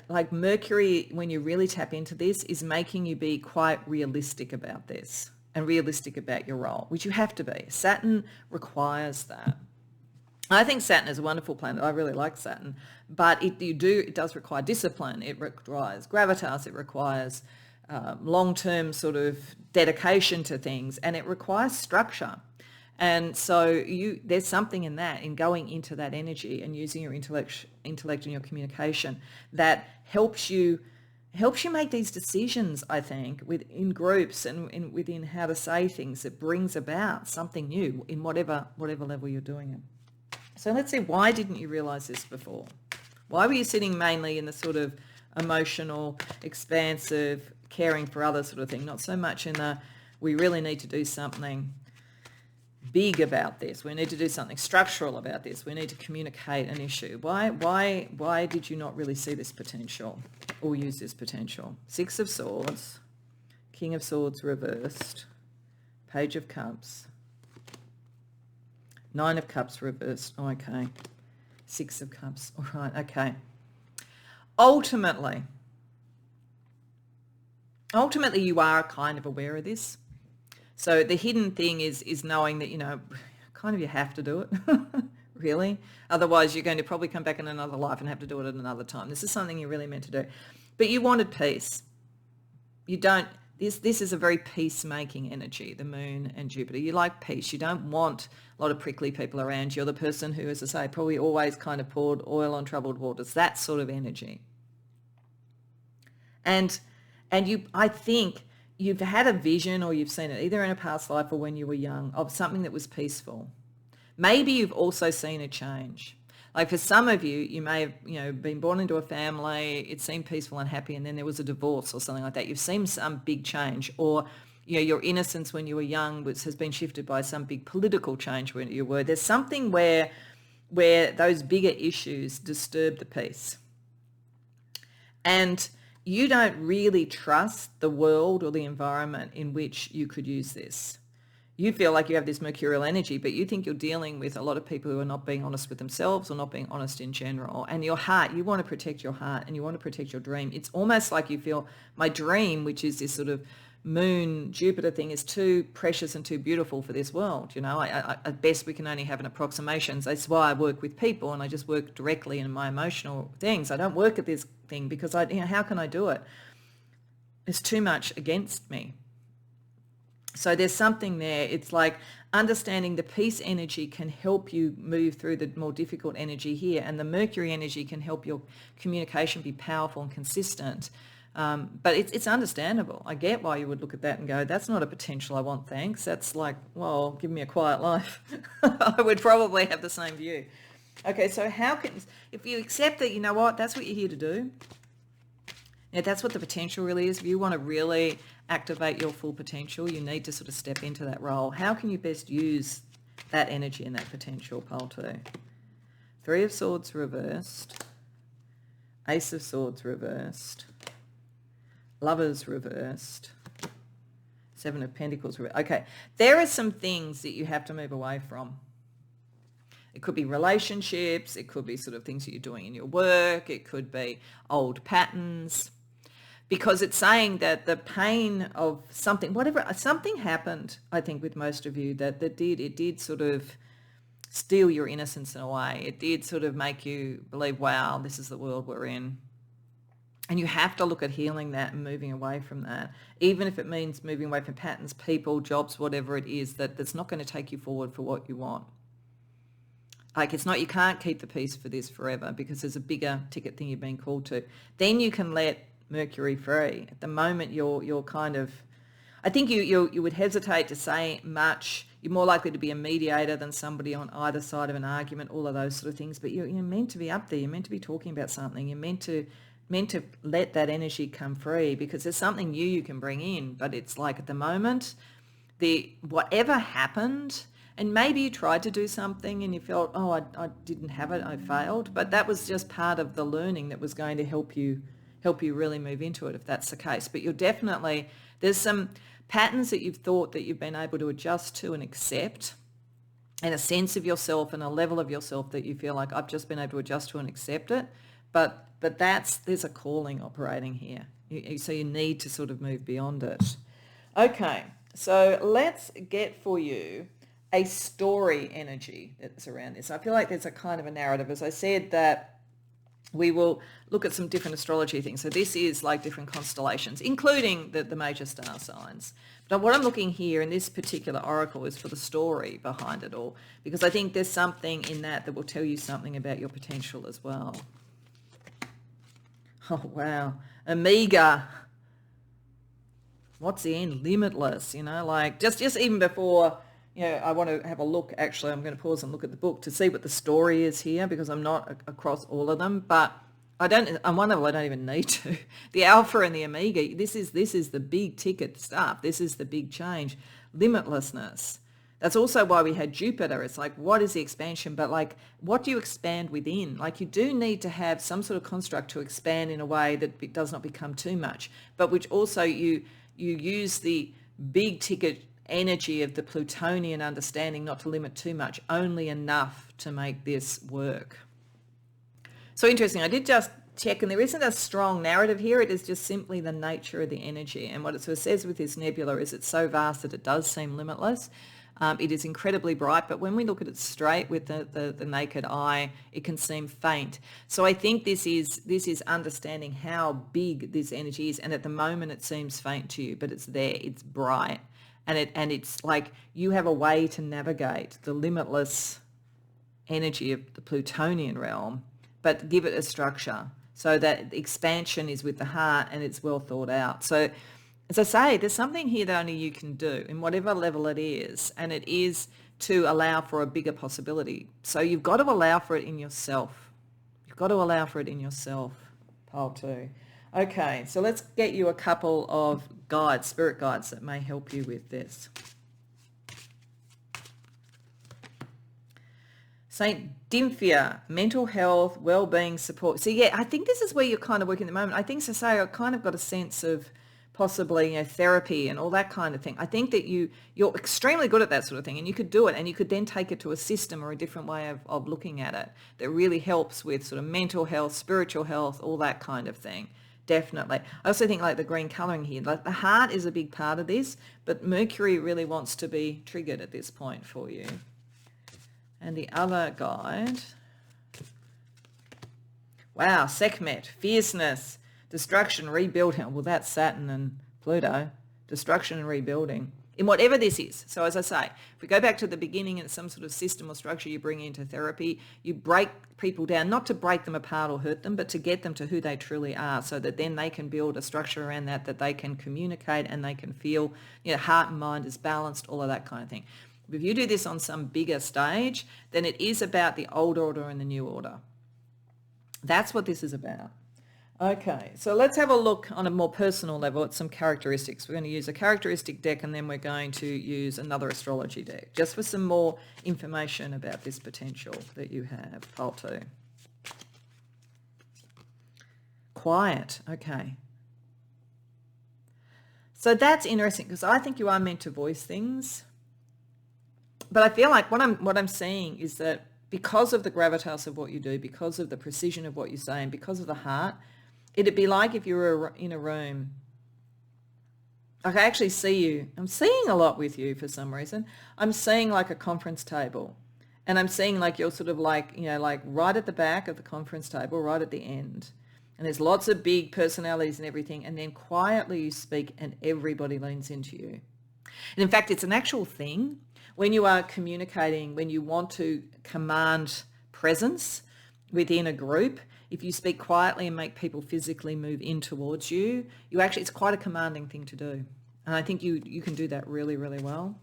like Mercury, when you really tap into this, is making you be quite realistic about this and realistic about your role, which you have to be. Saturn requires that. I think Saturn is a wonderful planet. I really like Saturn, but it does require discipline. It requires gravitas. It requires long-term sort of dedication to things, and it requires structure. And so there's something in that, in going into that energy and using your intellect and your communication, that helps you make these decisions, I think, in groups and within how to say things, that brings about something new in whatever level you're doing it. So let's see, why didn't you realize this before? Why were you sitting mainly in the sort of emotional, expansive, caring for others sort of thing, not so much in the, we really need to do something big about this, we need to do something structural about this, we need to communicate an issue? Why did you not really see this potential or use this potential? Six of Swords, King of Swords reversed, Page of Cups, Nine of Cups reversed. Oh, okay. Six of Cups. All right, okay. Ultimately, you are kind of aware of this. So the hidden thing is knowing that, kind of you have to do it, really. Otherwise, you're going to probably come back in another life and have to do it at another time. This is something you're really meant to do. But you wanted peace. You don't, this is a very peacemaking energy, the moon and Jupiter. You like peace. You don't want a lot of prickly people around you. You're the person who, as I say, probably always kind of poured oil on troubled waters, that sort of energy. And I think you've had a vision, or you've seen it either in a past life or when you were young, of something that was peaceful. Maybe you've also seen a change. Like for some of you, you may have, been born into a family, it seemed peaceful and happy, and then there was a divorce or something like that. You've seen some big change, or your innocence when you were young has been shifted by some big political change when you were. There's something where those bigger issues disturb the peace. And you don't really trust the world or the environment in which you could use this. You feel like you have this mercurial energy, but you think you're dealing with a lot of people who are not being honest with themselves or not being honest in general. And your heart, you want to protect your heart and you want to protect your dream. It's almost like you feel my dream, which is this sort of moon Jupiter thing, is too precious and too beautiful for this world. You know, at best we can only have an approximation. So that's why I work with people and I just work directly in my emotional things. I don't work at this thing because how can I do it? It's too much against me. So there's something there. It's like understanding the peace energy can help you move through the more difficult energy here, and the Mercury energy can help your communication be powerful and consistent. But it's understandable. I get why you would look at that and go, that's not a potential I want, thanks. That's like, well, give me a quiet life. I would probably have the same view. Okay, so if you accept that, you know what, that's what you're here to do. Yeah, that's what the potential really is. If you want to really activate your full potential, you need to sort of step into that role. How can you best use that energy and that potential? Pile 2. 3 of Swords reversed. Ace of Swords reversed. Lovers reversed. 7 of Pentacles reversed. Okay, there are some things that you have to move away from. It could be relationships. It could be sort of things that you're doing in your work. It could be old patterns. Because it's saying that the pain of something, something happened, I think, with most of you that did sort of steal your innocence in a way. It did sort of make you believe, wow, this is the world we're in. And you have to look at healing that and moving away from that, even if it means moving away from patterns, people, jobs, whatever it is, that's not going to take you forward for what you want. Like you can't keep the peace for this forever because there's a bigger ticket thing you've been called to. Then you can let Mercury free. At the moment, you're kind of, I think you would hesitate to say much. You're more likely to be a mediator than somebody on either side of an argument, all of those sort of things. But you're meant to be up there. You're meant to be talking about something. You're meant to let that energy come free because there's something you can bring in. But it's like at the moment, whatever happened, and maybe you tried to do something and you felt, oh, I didn't have it, I failed. But that was just part of the learning that was going to help you really move into it if that's the case. But there's some patterns that you've thought that you've been able to adjust to and accept, and a sense of yourself and a level of yourself that you feel like I've just been able to adjust to and accept it. But there's a calling operating here. So you need to sort of move beyond it. Okay, so let's get for you a story energy that's around this. I feel like there's a kind of a narrative. As I said, that we will look at some different astrology things. So this is like different constellations, including the major star signs. But what I'm looking here in this particular oracle is for the story behind it all, because I think there's something in that will tell you something about your potential as well. Oh, wow. Amiga. What's the end? Limitless, like just even before, I want to have a look. Actually, I'm going to pause and look at the book to see what the story is here because I'm not across all of them. But on one level, I don't even need to. The Alpha and the Omega, this is the big ticket stuff. This is the big change. Limitlessness. That's also why we had Jupiter. It's like, what is the expansion? But like, what do you expand within? Like, you do need to have some sort of construct to expand in a way that it does not become too much, but which also you use the big ticket energy of the Plutonian understanding not to limit too much, only enough to make this work. So interesting. I did just check, and there isn't a strong narrative here. It is just simply the nature of the energy. And what it sort of says with this nebula is it's so vast that it does seem limitless. It is incredibly bright, but when we look at it straight with the naked eye, it can seem faint. So I think this is understanding how big this energy is, and at the moment it seems faint to you, but it's there, it's bright, and it's like you have a way to navigate the limitless energy of the Plutonian realm, but give it a structure so that expansion is with the heart and it's well thought out. So as I say, there's something here that only you can do in whatever level it is, and it is to allow for a bigger possibility. So you've got to allow for it in yourself. You've got to allow for it in yourself. Pile 2. Okay, so let's get you a couple of guides, spirit guides that may help you with this. Saint Dymphia, mental health, well-being support. So yeah, I think this is where you're kind of working at the moment. I think, so say, I kind of got a sense of possibly, therapy and all that kind of thing. I think that you're extremely good at that sort of thing, and you could do it, and you could then take it to a system or a different way of looking at it that really helps with sort of mental health, spiritual health, all that kind of thing. Definitely. I also think like the green colouring here, like the heart is a big part of this, but Mercury really wants to be triggered at this point for you. And the other guide, wow, Sekhmet, fierceness, destruction, rebuilding. Well, that's Saturn and Pluto, destruction and rebuilding, in whatever this is. So as I say, if we go back to the beginning and some sort of system or structure you bring into therapy, you break people down, not to break them apart or hurt them, but to get them to who they truly are, so that then they can build a structure around that they can communicate and they can feel, heart and mind is balanced, all of that kind of thing. If you do this on some bigger stage, then it is about the old order and the new order. That's what this is about. Okay, so let's have a look on a more personal level at some characteristics. We're going to use a characteristic deck, and then we're going to use another astrology deck, just for some more information about this potential that you have. Pile 2. Quiet, okay. So that's interesting, because I think you are meant to voice things. But I feel like what I'm seeing is that because of the gravitas of what you do, because of the precision of what you say, and because of the heart, it'd be like if you were in a room. Like I actually see you. I'm seeing a lot with you for some reason. I'm seeing like a conference table, and I'm seeing like you're sort of like, like right at the back of the conference table, right at the end. And there's lots of big personalities and everything. And then quietly you speak and everybody leans into you. And in fact, it's an actual thing. When you are communicating, when you want to command presence within a group, if you speak quietly and make people physically move in towards you, it's quite a commanding thing to do. And I think you can do that really, really well.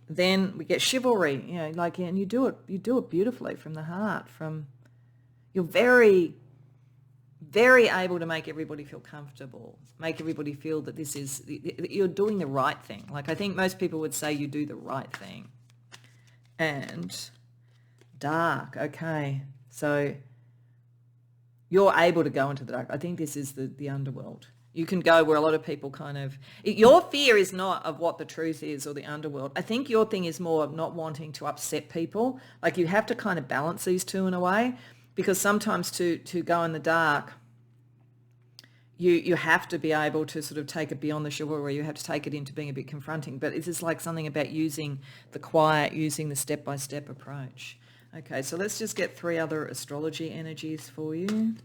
Then we get chivalry, and you do it beautifully from the heart. You're very, very able to make everybody feel comfortable, make everybody feel that you're doing the right thing. Like I think most people would say you do the right thing. And dark, okay. So you're able to go into the dark. I think this is the underworld. You can go where a lot of people your fear is not of what the truth is or the underworld. I think your thing is more of not wanting to upset people. Like you have to kind of balance these two in a way, because sometimes to go in the dark, you have to be able to sort of take it beyond the chivalry. You have to take it into being a bit confronting. But it's just like something about using the quiet, using the step-by-step approach. Okay, so let's just get 3 other astrology energies for you.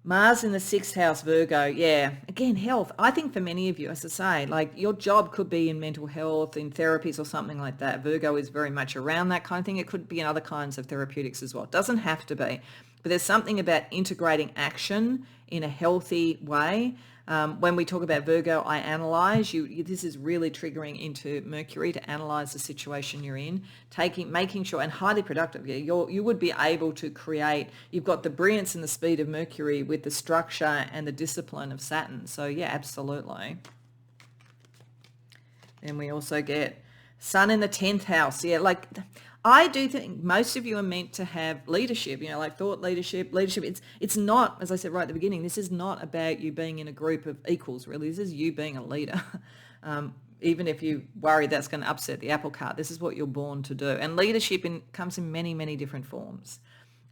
Mars in the 6th house, Virgo. Yeah, again, health. I think for many of you, as I say, like your job could be in mental health, in therapies or something like that. Virgo is very much around that kind of thing. It could be in other kinds of therapeutics as well. It doesn't have to be. But there's something about integrating action in a healthy way. When we talk about Virgo, I analyze. This is really triggering into Mercury to analyze the situation you're in, making sure, and highly productive. You would be able to create. You've got the brilliance and the speed of Mercury with the structure and the discipline of Saturn. So yeah, absolutely. Then we also get Sun in the 10th house. Yeah, like I do think most of you are meant to have leadership, like thought leadership. It's not, as I said right at the beginning, this is not about you being in a group of equals, really. This is you being a leader. Even if you worry that's going to upset the apple cart, this is what you're born to do. And leadership comes in many, many different forms.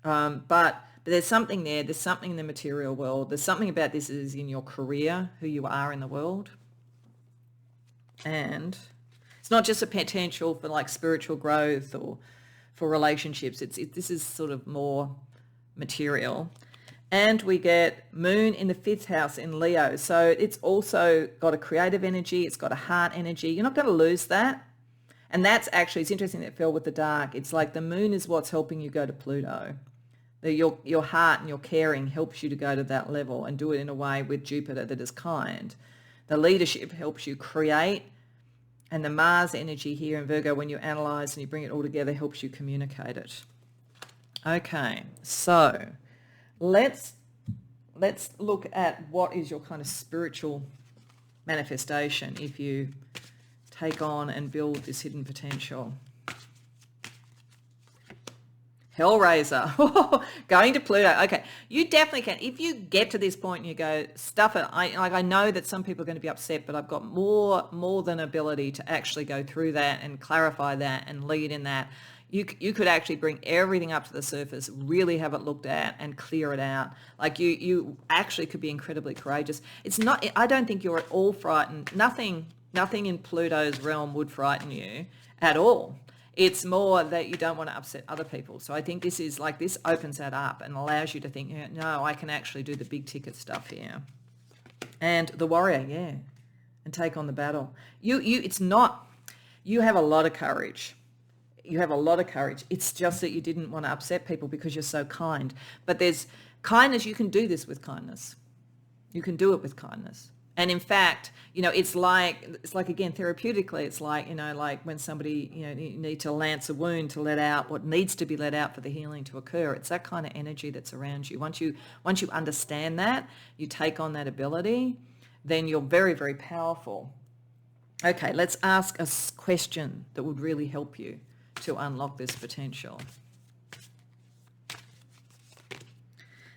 But there's something there. There's something in the material world. There's something about this is in your career, who you are in the world. And it's not just a potential for like spiritual growth or for relationships. This is sort of more material. And we get Moon in the 5th house in Leo. So it's also got a creative energy. It's got a heart energy. You're not going to lose that. And that's actually, it's interesting that it fell with the dark. It's like the moon is what's helping you go to Pluto. Your heart and your caring helps you to go to that level and do it in a way with Jupiter that is kind. The leadership helps you create. And the Mars energy here in Virgo, when you analyze and you bring it all together, helps you communicate it. Okay, so let's look at what is your kind of spiritual manifestation if you take on and build this hidden potential. Hellraiser, going to Pluto. Okay, you definitely can. If you get to this point and you go, stuff it. I know that some people are going to be upset, but I've got more than ability to actually go through that and clarify that and lead in that. You could actually bring everything up to the surface, really have it looked at and clear it out. Like you actually could be incredibly courageous. It's not, I don't think you're at all frightened. Nothing in Pluto's realm would frighten you at all. It's more that you don't want to upset other people. So I think this opens that up and allows you to think, yeah, no, I can actually do the big ticket stuff here. And the warrior, yeah, and take on the battle. You have a lot of courage. You have a lot of courage. It's just that you didn't want to upset people because you're so kind. But there's kindness. You can do this with kindness. You can do it with kindness. And in fact, it's like again, therapeutically, it's like, like when somebody, you need to lance a wound to let out what needs to be let out for the healing to occur. It's that kind of energy that's around you. Once you understand that, you take on that ability, then you're very, very powerful. Okay, let's ask a question that would really help you to unlock this potential.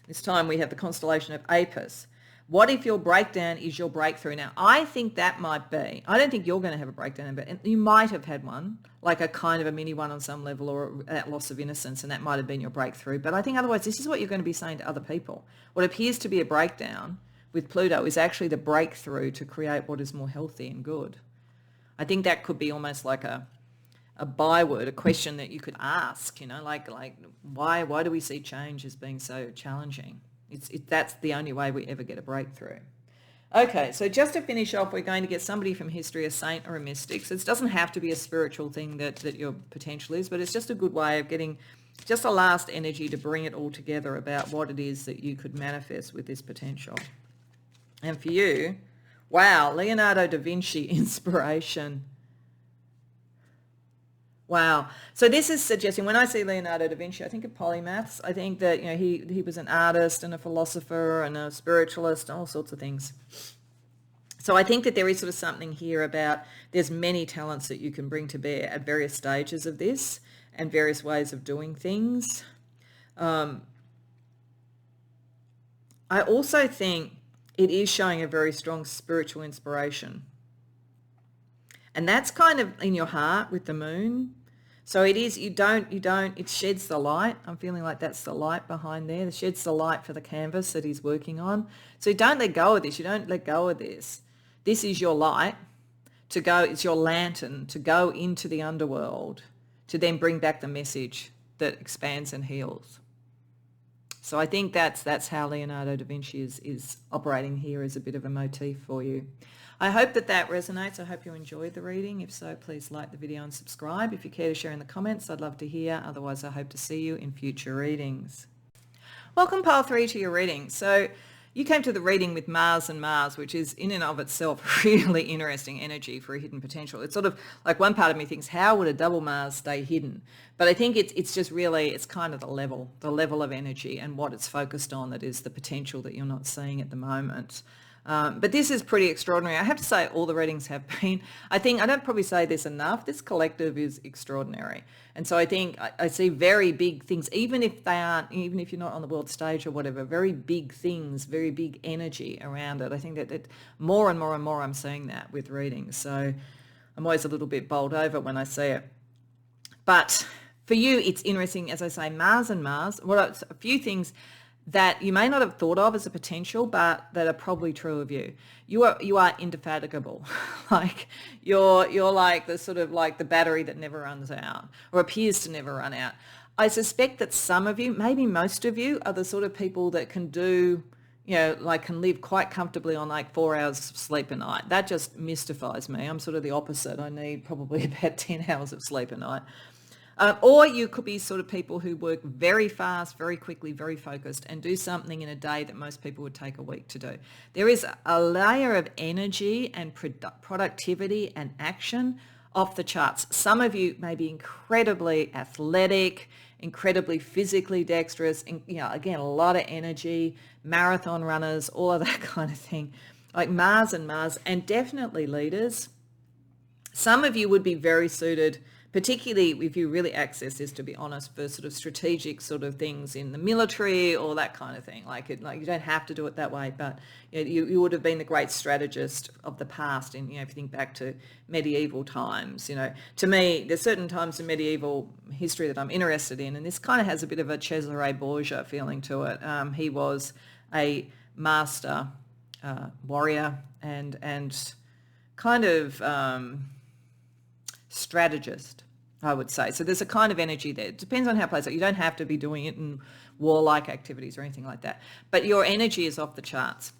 This time we have the constellation of Apis. What if your breakdown is your breakthrough? Now, I think that might be. I don't think you're going to have a breakdown, but you might have had one, like a kind of a mini one on some level, or that loss of innocence, and that might have been your breakthrough. But I think otherwise, this is what you're going to be saying to other people. What appears to be a breakdown with Pluto is actually the breakthrough to create what is more healthy and good. I think that could be almost like a byword, a question that you could ask, like why do we see change as being so challenging? That's the only way we ever get a breakthrough. Okay, so just to finish off, we're going to get somebody from history, a saint or a mystic. So it doesn't have to be a spiritual thing that your potential is, but it's just a good way of getting just a last energy to bring it all together about what it is that you could manifest with this potential. And for you, wow, Leonardo da Vinci inspiration. Wow. So this is suggesting, when I see Leonardo da Vinci, I think of polymaths. I think that, he was an artist and a philosopher and a spiritualist and all sorts of things. So I think that there is sort of something here about there's many talents that you can bring to bear at various stages of this and various ways of doing things. I also think it is showing a very strong spiritual inspiration. And that's kind of in your heart with the moon. So it is, it sheds the light. I'm feeling like that's the light behind there. It sheds the light for the canvas that he's working on. So don't let go of this. You don't let go of this. This is your light to go. It's your lantern to go into the underworld to then bring back the message that expands and heals. So I think that's how Leonardo da Vinci is operating here as a bit of a motif for you. I hope that resonates. I hope you enjoyed the reading. If so, please like the video and subscribe. If you care to share in the comments, I'd love to hear. Otherwise, I hope to see you in future readings. Welcome, Pile 3, to your reading. So you came to the reading with Mars and Mars, which is in and of itself really interesting energy for a hidden potential. It's sort of like one part of me thinks, how would a double Mars stay hidden? But I think it's just really, it's kind of the level of energy and what it's focused on that is the potential that you're not seeing at the moment. But this is pretty extraordinary. I have to say all the readings have been, I don't probably say this enough, this collective is extraordinary. And so I think I see very big things, even if you're not on the world stage or whatever, very big things, very big energy around it. I think that more and more and more I'm seeing that with readings. So I'm always a little bit bowled over when I see it. But for you, it's interesting, as I say, Mars and Mars, a few things that you may not have thought of as a potential, but that are probably true of you. You are indefatigable. Like you're like the sort of like the battery that never runs out or appears to never run out. I suspect that some of you, maybe most of you, are the sort of people that can do, can live quite comfortably on like 4 hours of sleep a night. That just mystifies me. I'm sort of the opposite. I need probably about 10 hours of sleep a night. Or you could be sort of people who work very fast, very quickly, very focused, and do something in a day that most people would take a week to do. There is a layer of energy and productivity and action off the charts. Some of you may be incredibly athletic, incredibly physically dexterous, and again, a lot of energy, marathon runners, all of that kind of thing. like Mars and definitely leaders. Some of you would be very suited, particularly if you really access this, to be honest, for sort of strategic sort of things in the military or that kind of thing. Like you don't have to do it that way, but you would have been the great strategist of the past. And if you think back to medieval times, to me, there's certain times in medieval history that I'm interested in, and this kind of has a bit of a Cesare Borgia feeling to it. He was a master warrior and kind of strategist, I would say. So there's a kind of energy there. It depends on how it plays out. You don't have to be doing it in warlike activities or anything like that. But your energy is off the charts.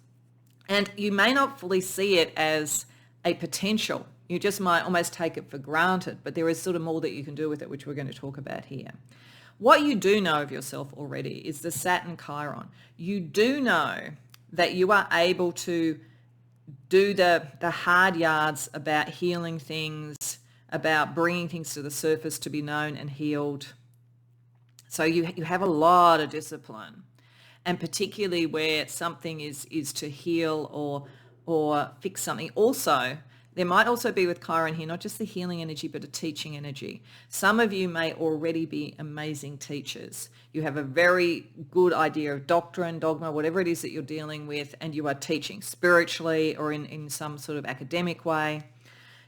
And you may not fully see it as a potential. You just might almost take it for granted. But there is sort of more that you can do with it, which we're going to talk about here. What you do know of yourself already is the Saturn Chiron. You do know that you are able to do the hard yards about healing things, about bringing things to the surface to be known and healed. So you have a lot of discipline, and particularly where something is to heal or fix something. Also, there might also be with Chiron here, not just the healing energy, but a teaching energy. Some of you may already be amazing teachers. You have a very good idea of doctrine, dogma, whatever it is that you're dealing with, and you are teaching spiritually or in some sort of academic way.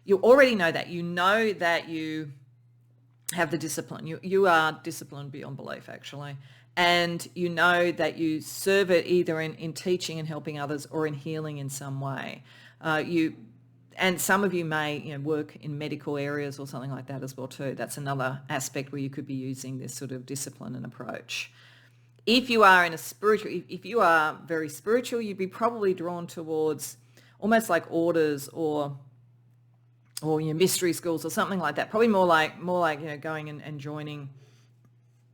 You already know that. You know that you have the discipline. You are disciplined beyond belief, actually. And you know that you serve it either in teaching and helping others or in healing in some way. And some of you may work in medical areas or something like that as well too. That's another aspect where you could be using this sort of discipline and approach. If you are if you are very spiritual, you'd be probably drawn towards almost like orders or mystery schools or something like that. Probably more like going and joining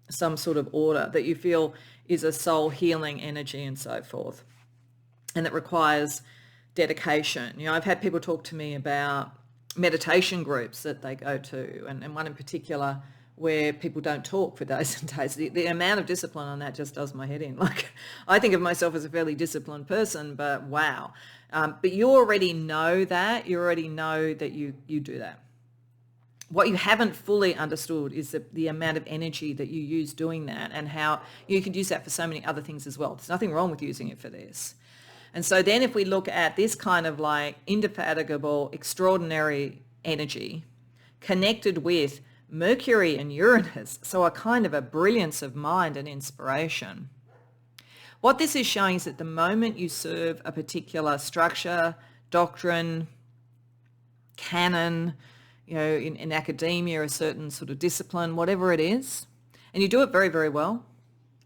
some sort of order that you feel is a soul healing energy and so forth, and that requires dedication. I've had people talk to me about meditation groups that they go to, and one in particular where people don't talk for days and days. The amount of discipline on that just does my head in. Like, I think of myself as a fairly disciplined person, but wow. But you already know that. You already know that you do that. What you haven't fully understood is the amount of energy that you use doing that, and how you could use that for so many other things as well. There's nothing wrong with using it for this. And so then if we look at this kind of like indefatigable, extraordinary energy connected with Mercury and Uranus, so a kind of a brilliance of mind and inspiration. What this is showing is that the moment you serve a particular structure, doctrine, canon, in academia, a certain sort of discipline, whatever it is, and you do it very, very well,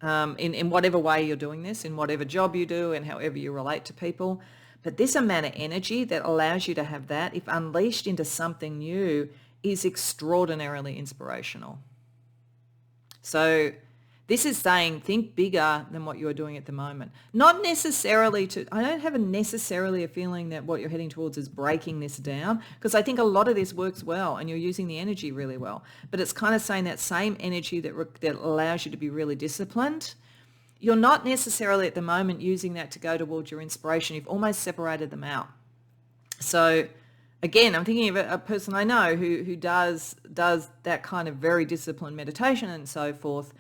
in whatever way you're doing this, in whatever job you do and however you relate to people. But this amount of energy that allows you to have that, if unleashed into something new, is extraordinarily inspirational. So this is saying think bigger than what you're doing at the moment. Not necessarily I don't have necessarily a feeling that what you're heading towards is breaking this down, because I think a lot of this works well and you're using the energy really well. But it's kind of saying that same energy that allows you to be really disciplined, you're not necessarily at the moment using that to go towards your inspiration. You've almost separated them out. So again, I'm thinking of a person I know who does that kind of very disciplined meditation and so forth,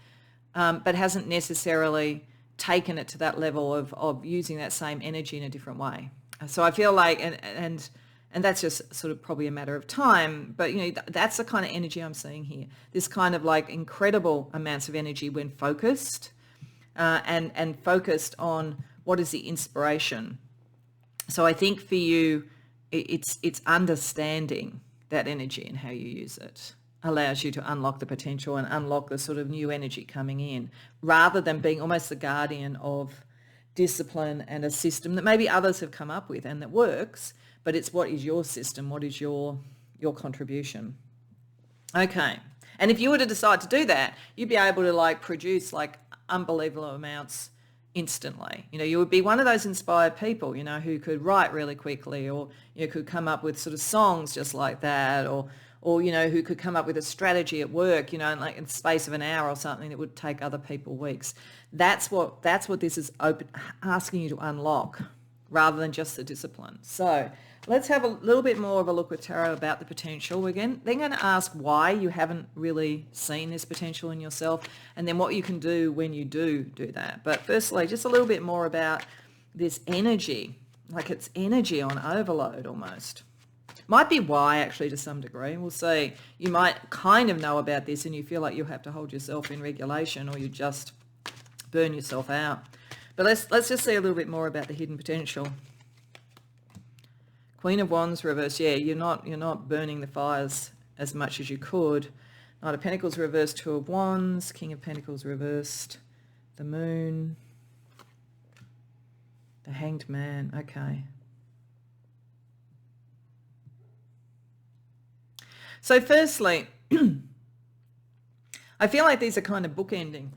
but hasn't necessarily taken it to that level of using that same energy in a different way. So I feel like, and that's just sort of probably a matter of time, but that's the kind of energy I'm seeing here. This kind of like incredible amounts of energy when focused, and focused on what is the inspiration. So I think for you, it's understanding that energy and how you use it allows you to unlock the potential and unlock the sort of new energy coming in, rather than being almost the guardian of discipline and a system that maybe others have come up with and that works, but it's what is your system, what is your contribution. Okay. And if you were to decide to do that, you'd be able to like produce like unbelievable amounts instantly. You would be one of those inspired people, who could write really quickly, or could come up with sort of songs just like that, or who could come up with a strategy at work, in like in the space of an hour or something that would take other people weeks. That's what this is asking you to unlock. rather than just the discipline. So let's have a little bit more of a look with tarot about the potential. We're then going to ask why you haven't really seen this potential in yourself, and then what you can do when you do that. But firstly, just a little bit more about this energy, like it's energy on overload almost. Might be why, actually, to some degree. We'll see. You might kind of know about this and you feel like you have to hold yourself in regulation, or you just burn yourself out. But let's just see a little bit more about the hidden potential. Queen of Wands reversed. Yeah, you're not burning the fires as much as you could. Knight of Pentacles reversed. Two of Wands. King of Pentacles reversed. The Moon. The Hanged Man. Okay. So firstly, I feel like these are kind of bookending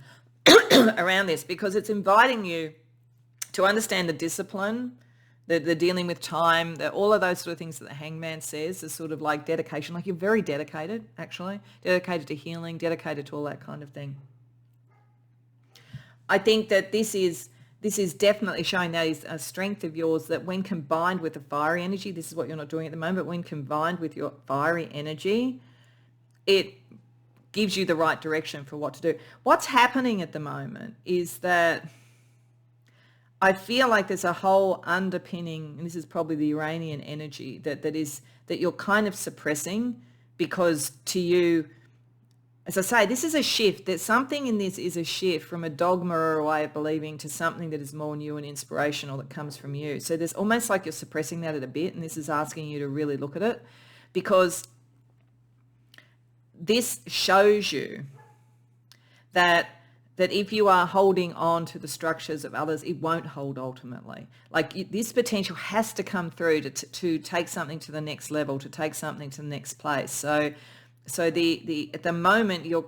around this, because it's inviting you to understand the discipline, the dealing with time, all of those sort of things that the Hangman says is sort of like dedication. Like you're very dedicated, actually, dedicated to healing, dedicated to all that kind of thing. I think that this is definitely showing that is a strength of yours, that when combined with the fiery energy, this is what you're not doing at the moment, but when combined with your fiery energy, it gives you the right direction for what to do. What's happening at the moment is that I feel like there's a whole underpinning, and this is probably the Uranian energy, that you're kind of suppressing, because to you, as I say, this is a shift. That something in this is a shift from a dogma or a way of believing to something that is more new and inspirational that comes from you. So there's almost like you're suppressing that a bit, and this is asking you to really look at it, because this shows you that if you are holding on to the structures of others, it won't hold ultimately. Like this potential has to come through to take something to the next level, to take something to the next place. So the at the moment, your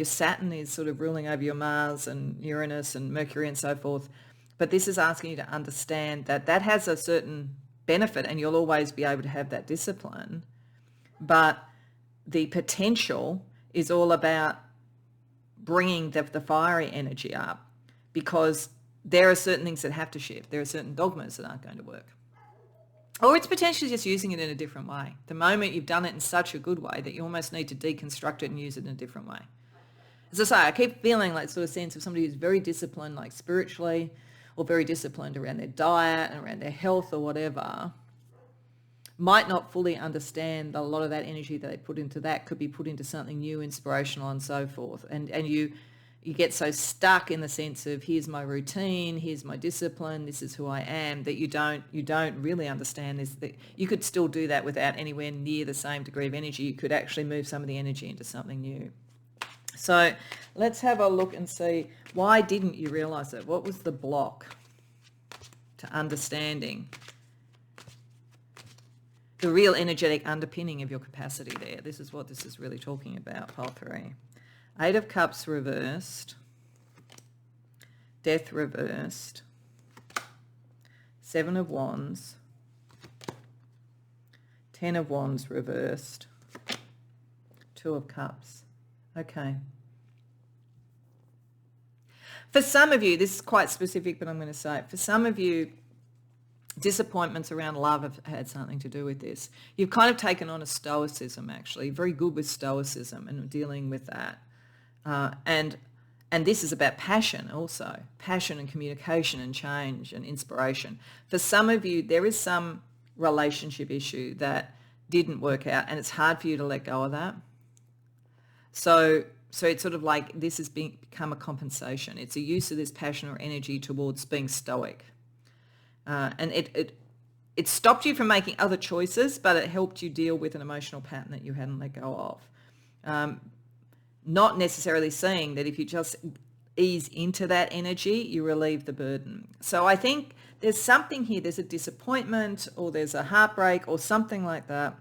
Saturn is sort of ruling over your Mars and Uranus and Mercury and so forth. But this is asking you to understand that has a certain benefit, and you'll always be able to have that discipline. But the potential is all about bringing the fiery energy up, because there are certain things that have to shift. There are certain dogmas that aren't going to work. Or it's potentially just using it in a different way. The moment you've done it in such a good way that you almost need to deconstruct it and use it in a different way. As I say, I keep feeling like sort of sense of somebody who's very disciplined, like spiritually, or very disciplined around their diet and around their health or whatever, might not fully understand that a lot of that energy that they put into that could be put into something new, inspirational, and so forth. And you get so stuck in the sense of, here's my routine, here's my discipline, this is who I am, that you don't really understand this. That you could still do that without anywhere near the same degree of energy. You could actually move some of the energy into something new. So let's have a look and see, why didn't you realize it? What was the block to understanding the real energetic underpinning of your capacity there? This is what this is really talking about, pile 3. 8 of Cups reversed. Death reversed. 7 of Wands. 10 of Wands reversed. 2 of Cups. Okay. For some of you, this is quite specific, but I'm going to say it. For some of you, disappointments around love have had something to do with this. You've kind of taken on a stoicism, actually, very good with stoicism and dealing with that. And this is about passion also, passion and communication and change and inspiration. For some of you, there is some relationship issue that didn't work out, and it's hard for you to let go of that. So it's sort of like this has become a compensation. It's a use of this passion or energy towards being stoic. And it stopped you from making other choices, but it helped you deal with an emotional pattern that you hadn't let go of. Not necessarily saying that if you just ease into that energy, you relieve the burden. So I think there's something here. There's a disappointment, or there's a heartbreak, or something like that,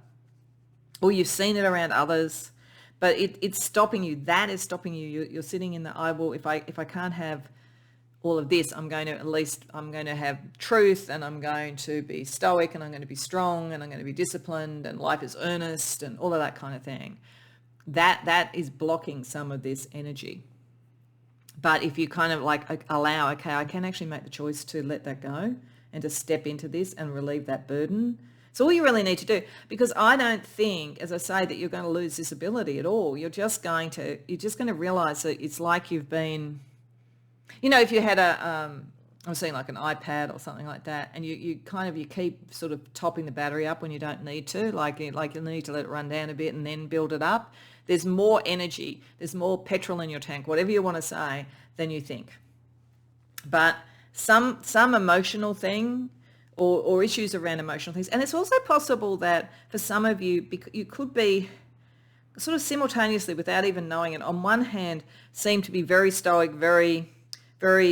or you've seen it around others, but it's stopping you. That is stopping you. You're sitting in the, if I can't have all of this, I'm going to have truth, and I'm going to be stoic, and I'm going to be strong, and I'm going to be disciplined, and life is earnest, and all of that kind of thing. That is blocking some of this energy. But if you kind of like allow, okay, I can actually make the choice to let that go and to step into this and relieve that burden. It's all you really need to do, because I don't think, as I say, that you're going to lose this ability at all. You're just going to realize that it's like you've been, if you had I'm seeing like an iPad or something like that, and you keep sort of topping the battery up when you don't need to, like you need to let it run down a bit and then build it up. There's more energy, there's more petrol in your tank, whatever you want to say, than you think. But some emotional thing or issues around emotional things, and it's also possible that for some of you, you could be sort of simultaneously, without even knowing it, on one hand seem to be very stoic, very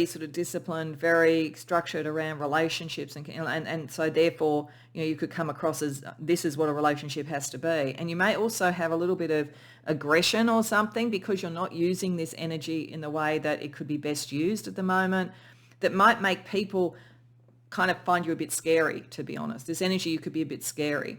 sort of disciplined, very structured around relationships, and so therefore, you could come across as this is what a relationship has to be. And you may also have a little bit of aggression or something because you're not using this energy in the way that it could be best used at the moment, that might make people kind of find you a bit scary, to be honest. This energy, you could be a bit scary.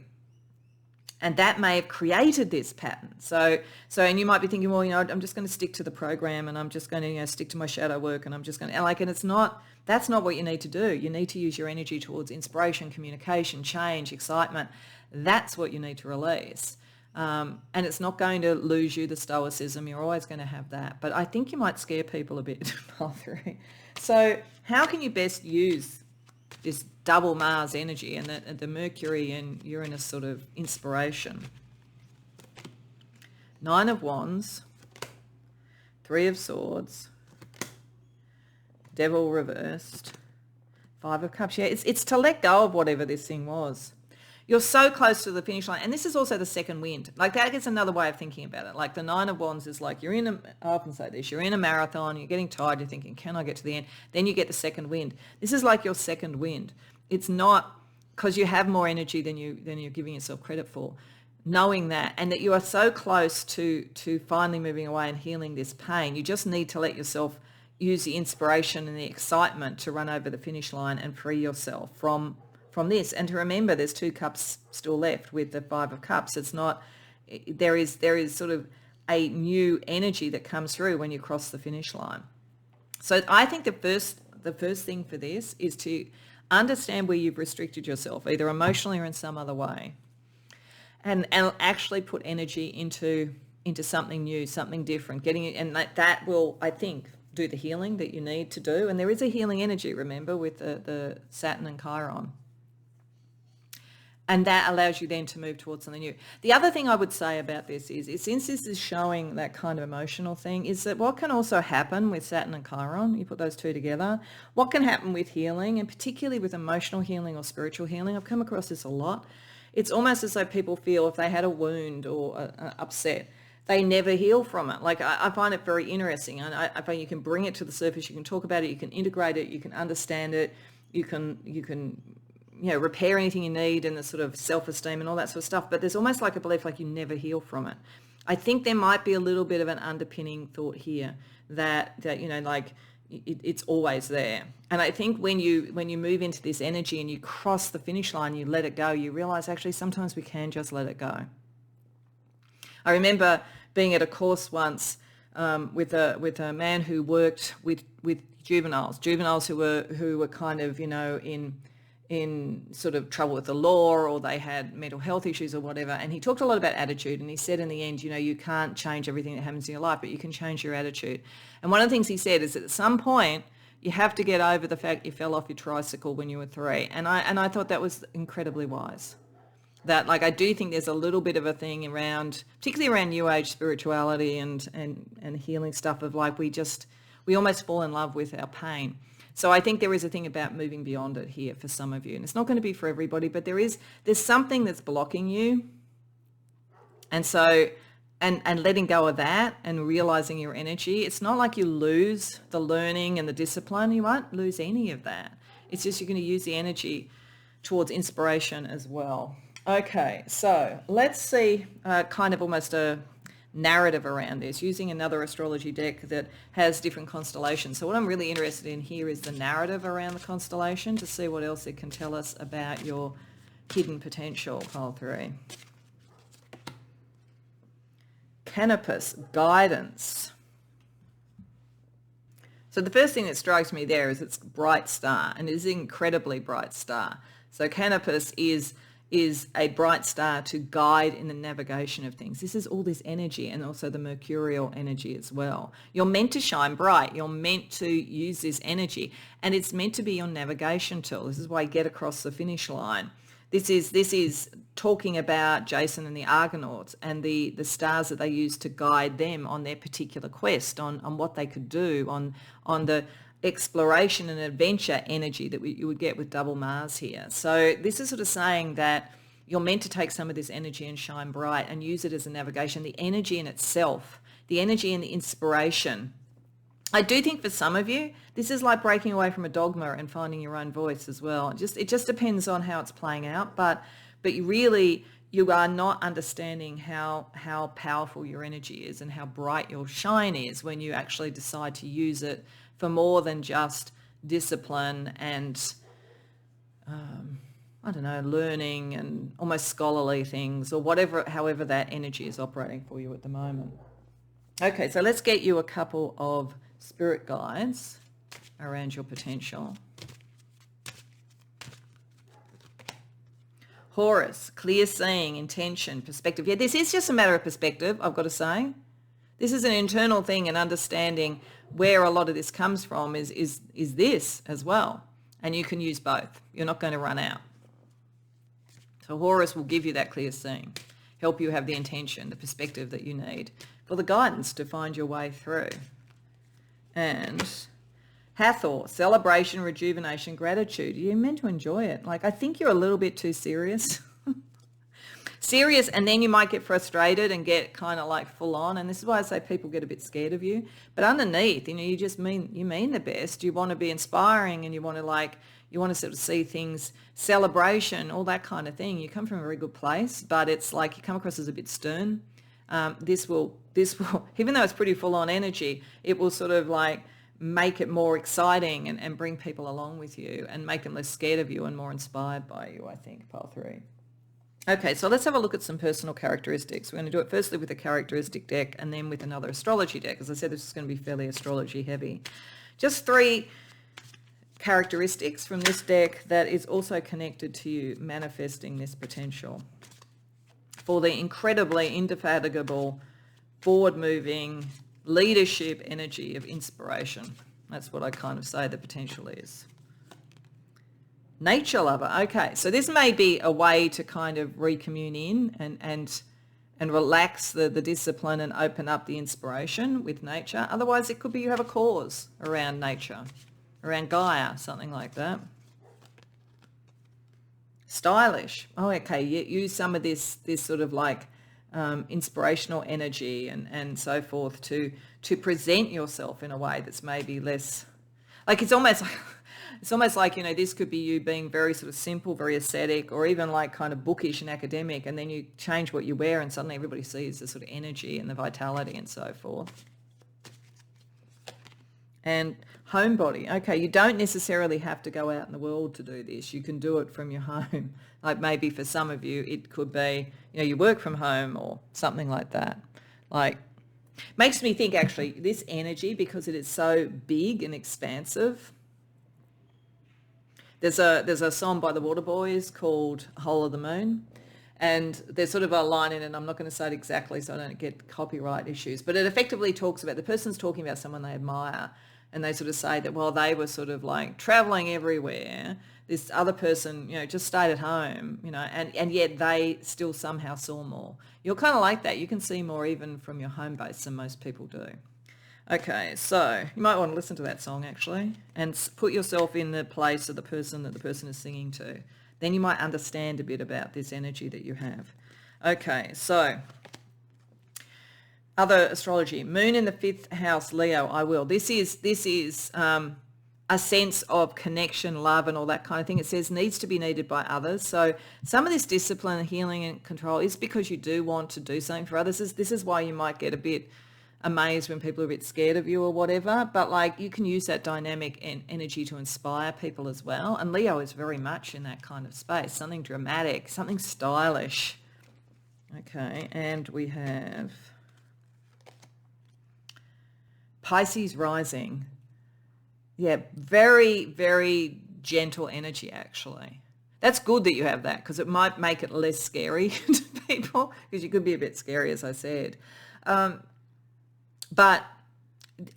And that may have created this pattern. So, and you might be thinking, well, I'm just going to stick to the program, and I'm just going to, stick to my shadow work, and I'm just going to, and that's not what you need to do. You need to use your energy towards inspiration, communication, change, excitement. That's what you need to release. And it's not going to lose you the stoicism. You're always going to have that. But I think you might scare people a bit, Pile 3. So how can you best use this double Mars energy and the Mercury and Uranus sort of inspiration? 9 of Wands, 3 of Swords, Devil reversed, 5 of Cups. Yeah, it's to let go of whatever this thing was. You're so close to the finish line. And this is also the second wind. Like, that is another way of thinking about it. Like, the 9 of Wands is like, I often say this, you're in a marathon, you're getting tired, you're thinking, can I get to the end? Then you get the second wind. This is like your second wind. It's not because you have more energy than you're giving yourself credit for. Knowing that, and that you are so close to finally moving away and healing this pain, you just need to let yourself use the inspiration and the excitement to run over the finish line and free yourself from this. And to remember, there's 2 cups still left with the 5 of Cups. It's not, there is sort of a new energy that comes through when you cross the finish line. So I think the first thing for this is to understand where you've restricted yourself, either emotionally or in some other way, and actually put energy into something new, something different, getting it, and that will, I think, do the healing that you need to do. And there is a healing energy, remember, with the Saturn and Chiron. And that allows you then to move towards something new. The other thing I would say about this is since this is showing that kind of emotional thing, is that what can also happen with Saturn and Chiron, you put those two together, what can happen with healing, and particularly with emotional healing or spiritual healing, I've come across this a lot. It's almost as though people feel if they had a wound or an upset, they never heal from it. Like, I find it very interesting. And I find you can bring it to the surface, you can talk about it, you can integrate it, you can understand it, you can repair anything you need, and the sort of self-esteem and all that sort of stuff. But there's almost like a belief like you never heal from it. I think there might be a little bit of an underpinning thought here that it's always there. And I think when you move into this energy and you cross the finish line, you let it go, you realize actually sometimes we can just let it go. I remember being at a course once with a man who worked with juveniles who were kind of, in sort of trouble with the law, or they had mental health issues or whatever. And he talked a lot about attitude, and he said in the end, you can't change everything that happens in your life, but you can change your attitude. And one of the things he said is that at some point you have to get over the fact you fell off your tricycle when you were 3. And I thought that was incredibly wise. That, like, I do think there's a little bit of a thing around, particularly around New Age spirituality and healing stuff, of like we almost fall in love with our pain. So I think there is a thing about moving beyond it here for some of you. And it's not going to be for everybody, but there's something that's blocking you. And so, and letting go of that and realizing your energy, it's not like you lose the learning and the discipline. You won't lose any of that. It's just you're going to use the energy towards inspiration as well. Okay, so let's see kind of almost a narrative around this using another astrology deck that has different constellations. So what I'm really interested in here is the narrative around the constellation, to see what else it can tell us about your hidden potential. Pile 3. Canopus, guidance. So the first thing that strikes me there is it's bright star, and it is an incredibly bright star. So Canopus is a bright star to guide in the navigation of things. This is all this energy, and also the mercurial energy as well. You're meant to shine bright. You're meant to use this energy, and it's meant to be your navigation tool. This is why you get across the finish line. This is talking about Jason and the Argonauts and the stars that they used to guide them on their particular quest, on what they could do, on the exploration and adventure energy that you would get with double Mars here. So this is sort of saying that you're meant to take some of this energy and shine bright and use it as a navigation. The energy in itself, the energy and the inspiration. I do think for some of you, this is like breaking away from a dogma and finding your own voice as well. It just depends on how it's playing out, but you are not understanding how powerful your energy is and how bright your shine is when you actually decide to use it for more than just discipline and learning and almost scholarly things or however that energy is operating for you at the moment. Okay, so let's get you a couple of spirit guides around your potential. Horus, clear seeing, intention, perspective. Yeah, this is just a matter of perspective, I've got to say. This is an internal thing, and understanding where a lot of this comes from is this as well. And you can use both. You're not going to run out. So Horus will give you that clear seeing, help you have the intention, the perspective that you need for the guidance to find your way through. And Hathor, celebration, rejuvenation, gratitude. You're meant to enjoy it. Like, I think you're a little bit too serious. Serious, and then you might get frustrated and get kind of like full on. And this is why I say people get a bit scared of you. But underneath, you mean the best. You want to be inspiring, and you want to sort of see things, celebration, all that kind of thing. You come from a very good place, but it's like you come across as a bit stern. This will, even though it's pretty full on energy, it will sort of like make it more exciting and bring people along with you and make them less scared of you and more inspired by you, I think, pile 3. Okay, so let's have a look at some personal characteristics. We're going to do it firstly with a characteristic deck and then with another astrology deck. As I said, this is going to be fairly astrology heavy. Just 3 characteristics from this deck that is also connected to you manifesting this potential for the incredibly indefatigable, forward-moving leadership energy of inspiration. That's what I kind of say the potential is. Nature lover. Okay, so this may be a way to kind of recommune in and relax the discipline and open up the inspiration with nature. Otherwise, it could be you have a cause around nature, around Gaia, something like that. Stylish. Oh, okay, use some of this sort of like inspirational energy and so forth to present yourself in a way that's maybe less, like it's almost like, this could be you being very sort of simple, very aesthetic, or even like kind of bookish and academic, and then you change what you wear and suddenly everybody sees the sort of energy and the vitality and so forth. And homebody. Okay, you don't necessarily have to go out in the world to do this. You can do it from your home. Like maybe for some of you, it could be, you work from home or something like that. Like, makes me think actually this energy, because it is so big and expansive. There's a song by the Waterboys called Whole of the Moon. And there's sort of a line in it, and I'm not going to say it exactly so I don't get copyright issues, but it effectively talks about, the person's talking about someone they admire, and they sort of say that while they were sort of like traveling everywhere, this other person, just stayed at home, and yet they still somehow saw more. You're kind of like that. You can see more even from your home base than most people do. Okay, so you might want to listen to that song actually and put yourself in the place of the person that the person is singing to. Then you might understand a bit about this energy that you have. Okay, so other astrology. Moon in the 5th house, Leo, I will. This is a sense of connection, love, and all that kind of thing. It says needs to be needed by others. So some of this discipline, healing, and control is because you do want to do something for others. This is why you might get a bit amazed when people are a bit scared of you or whatever, but like you can use that dynamic energy to inspire people as well. And Leo is very much in that kind of space, something dramatic, something stylish. Okay, and we have Pisces rising. Yeah, very, very gentle energy, actually. That's good that you have that, because it might make it less scary to people, because you could be a bit scary, as I said. But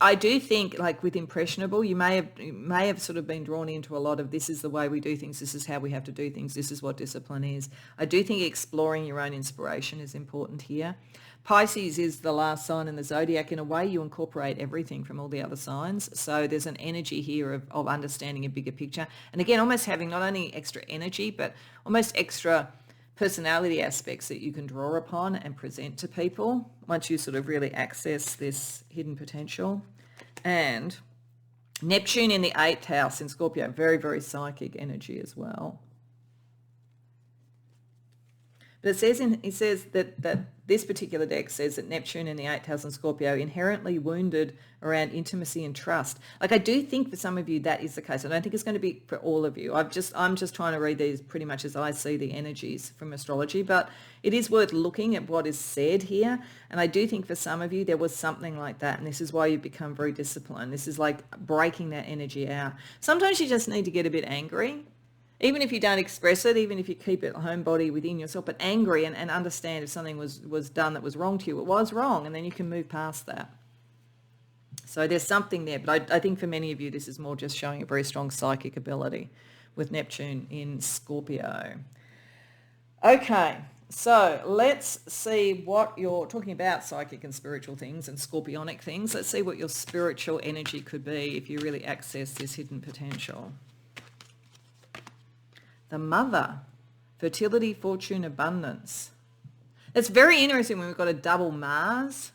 I do think, like with impressionable, you may have sort of been drawn into a lot of, this is the way we do things, this is how we have to do things, this is what discipline is. I do think exploring your own inspiration is important here. Pisces is the last sign in the zodiac. In a way, you incorporate everything from all the other signs. So there's an energy here of understanding a bigger picture. And again, almost having not only extra energy, but almost extra personality aspects that you can draw upon and present to people once you sort of really access this hidden potential. And Neptune in the 8th house in Scorpio, very, very psychic energy as well. But it says that this particular deck says that Neptune in the 8th house in Scorpio inherently wounded around intimacy and trust. Like, I do think for some of you that is the case. I don't think it's going to be for all of you. I'm just trying to read these pretty much as I see the energies from astrology, but it is worth looking at what is said here. And I do think for some of you there was something like that, and this is why you've become very disciplined. This is like breaking that energy out. Sometimes you just need to get a bit angry. Even if you don't express it, even if you keep it homebody within yourself, but angry and understand if something was done that was wrong to you, it was wrong, and then you can move past that. So there's something there, but I think for many of you, this is more just showing a very strong psychic ability with Neptune in Scorpio. Okay, so let's see what you're talking about, psychic and spiritual things and scorpionic things. Let's see what your spiritual energy could be if you really access this hidden potential. The Mother, fertility, fortune, abundance. It's very interesting when we've got a double Mars.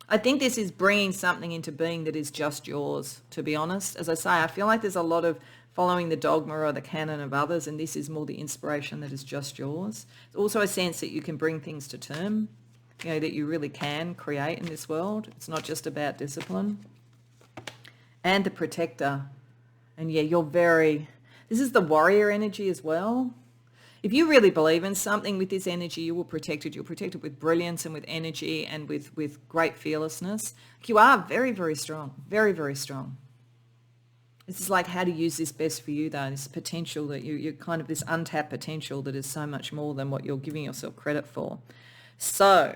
I think this is bringing something into being that is just yours, to be honest. As I say, I feel like there's a lot of following the dogma or the canon of others, and this is more the inspiration that is just yours. It's also a sense that you can bring things to term, that you really can create in this world. It's not just about discipline. And the Protector. And yeah, this is the warrior energy as well. If you really believe in something with this energy, you will protect it. You'll protect it with brilliance and with energy and with great fearlessness. You are very, very strong, very, very strong. This is like how to use this best for you, though. This potential that you're kind of this untapped potential that is so much more than what you're giving yourself credit for. So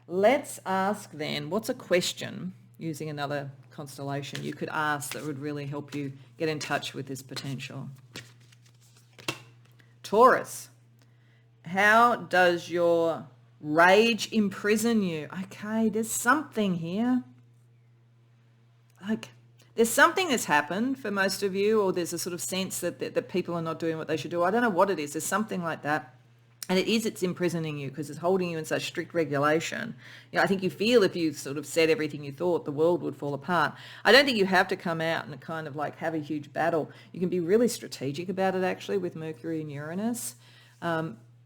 let's ask then, what's a question using another constellation you could ask that would really help you get in touch with this potential? Taurus, how does your rage imprison you? Okay, there's something here. Like, there's something that's happened for most of you, or there's a sort of sense that people are not doing what they should do. I don't know what it is. There's something like that. And it's imprisoning you because it's holding you in such strict regulation. I think you feel if you sort of said everything you thought, the world would fall apart. I don't think you have to come out and kind of like have a huge battle. You can be really strategic about it, actually, with Mercury and Uranus.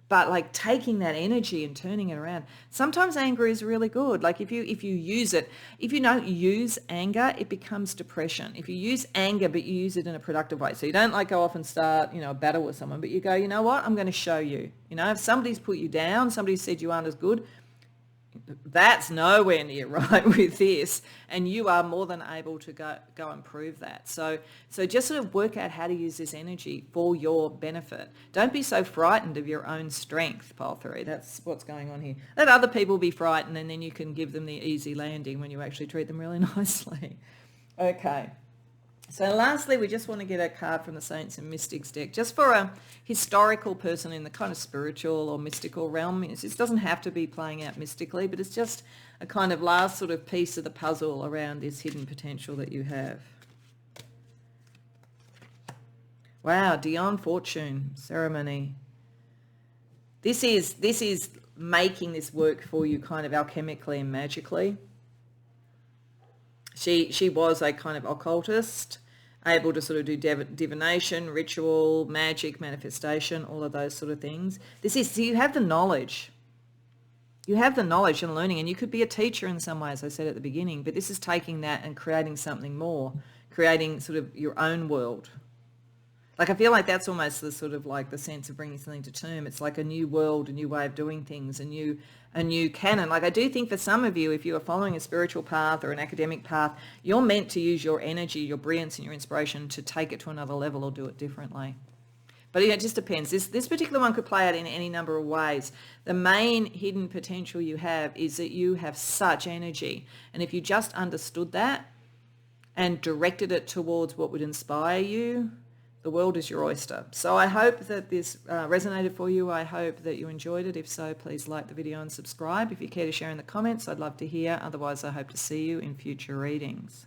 But like taking that energy and turning it around. Sometimes anger is really good. Like if you use it, if you don't use anger, it becomes depression. If you use anger, but you use it in a productive way. So you don't like go off and start, a battle with someone, but you go, you know what, I'm going to show you. If somebody's put you down, somebody said you aren't as good, that's nowhere near right with this, and you are more than able to go and prove that. So just sort of work out how to use this energy for your benefit. Don't be so frightened of your own strength, Pile 3. That's what's going on here. Let other people be frightened, and then you can give them the easy landing when you actually treat them really nicely. Okay. So lastly, we just want to get a card from the Saints and Mystics deck, just for a historical person in the kind of spiritual or mystical realm. It doesn't have to be playing out mystically, but it's just a kind of last sort of piece of the puzzle around this hidden potential that you have. Wow, Dion Fortune ceremony. This is making this work for you kind of alchemically and magically. She was a kind of occultist, able to sort of do divination, ritual, magic, manifestation, all of those sort of things. So you have the knowledge. You have the knowledge and learning, and you could be a teacher in some way, as I said at the beginning, but this is taking that and creating something more, creating sort of your own world. Like, I feel like that's almost the sort of like the sense of bringing something to term. It's like a new world, a new way of doing things, a new canon. Like, I do think for some of you, if you are following a spiritual path or an academic path, you're meant to use your energy, your brilliance and your inspiration to take it to another level or do it differently. But it just depends. This particular one could play out in any number of ways. The main hidden potential you have is that you have such energy. And if you just understood that and directed it towards what would inspire you, the world is your oyster. So I hope that this resonated for you. I hope that you enjoyed it. If so, please like the video and subscribe. If you care to share in the comments, I'd love to hear. Otherwise, I hope to see you in future readings.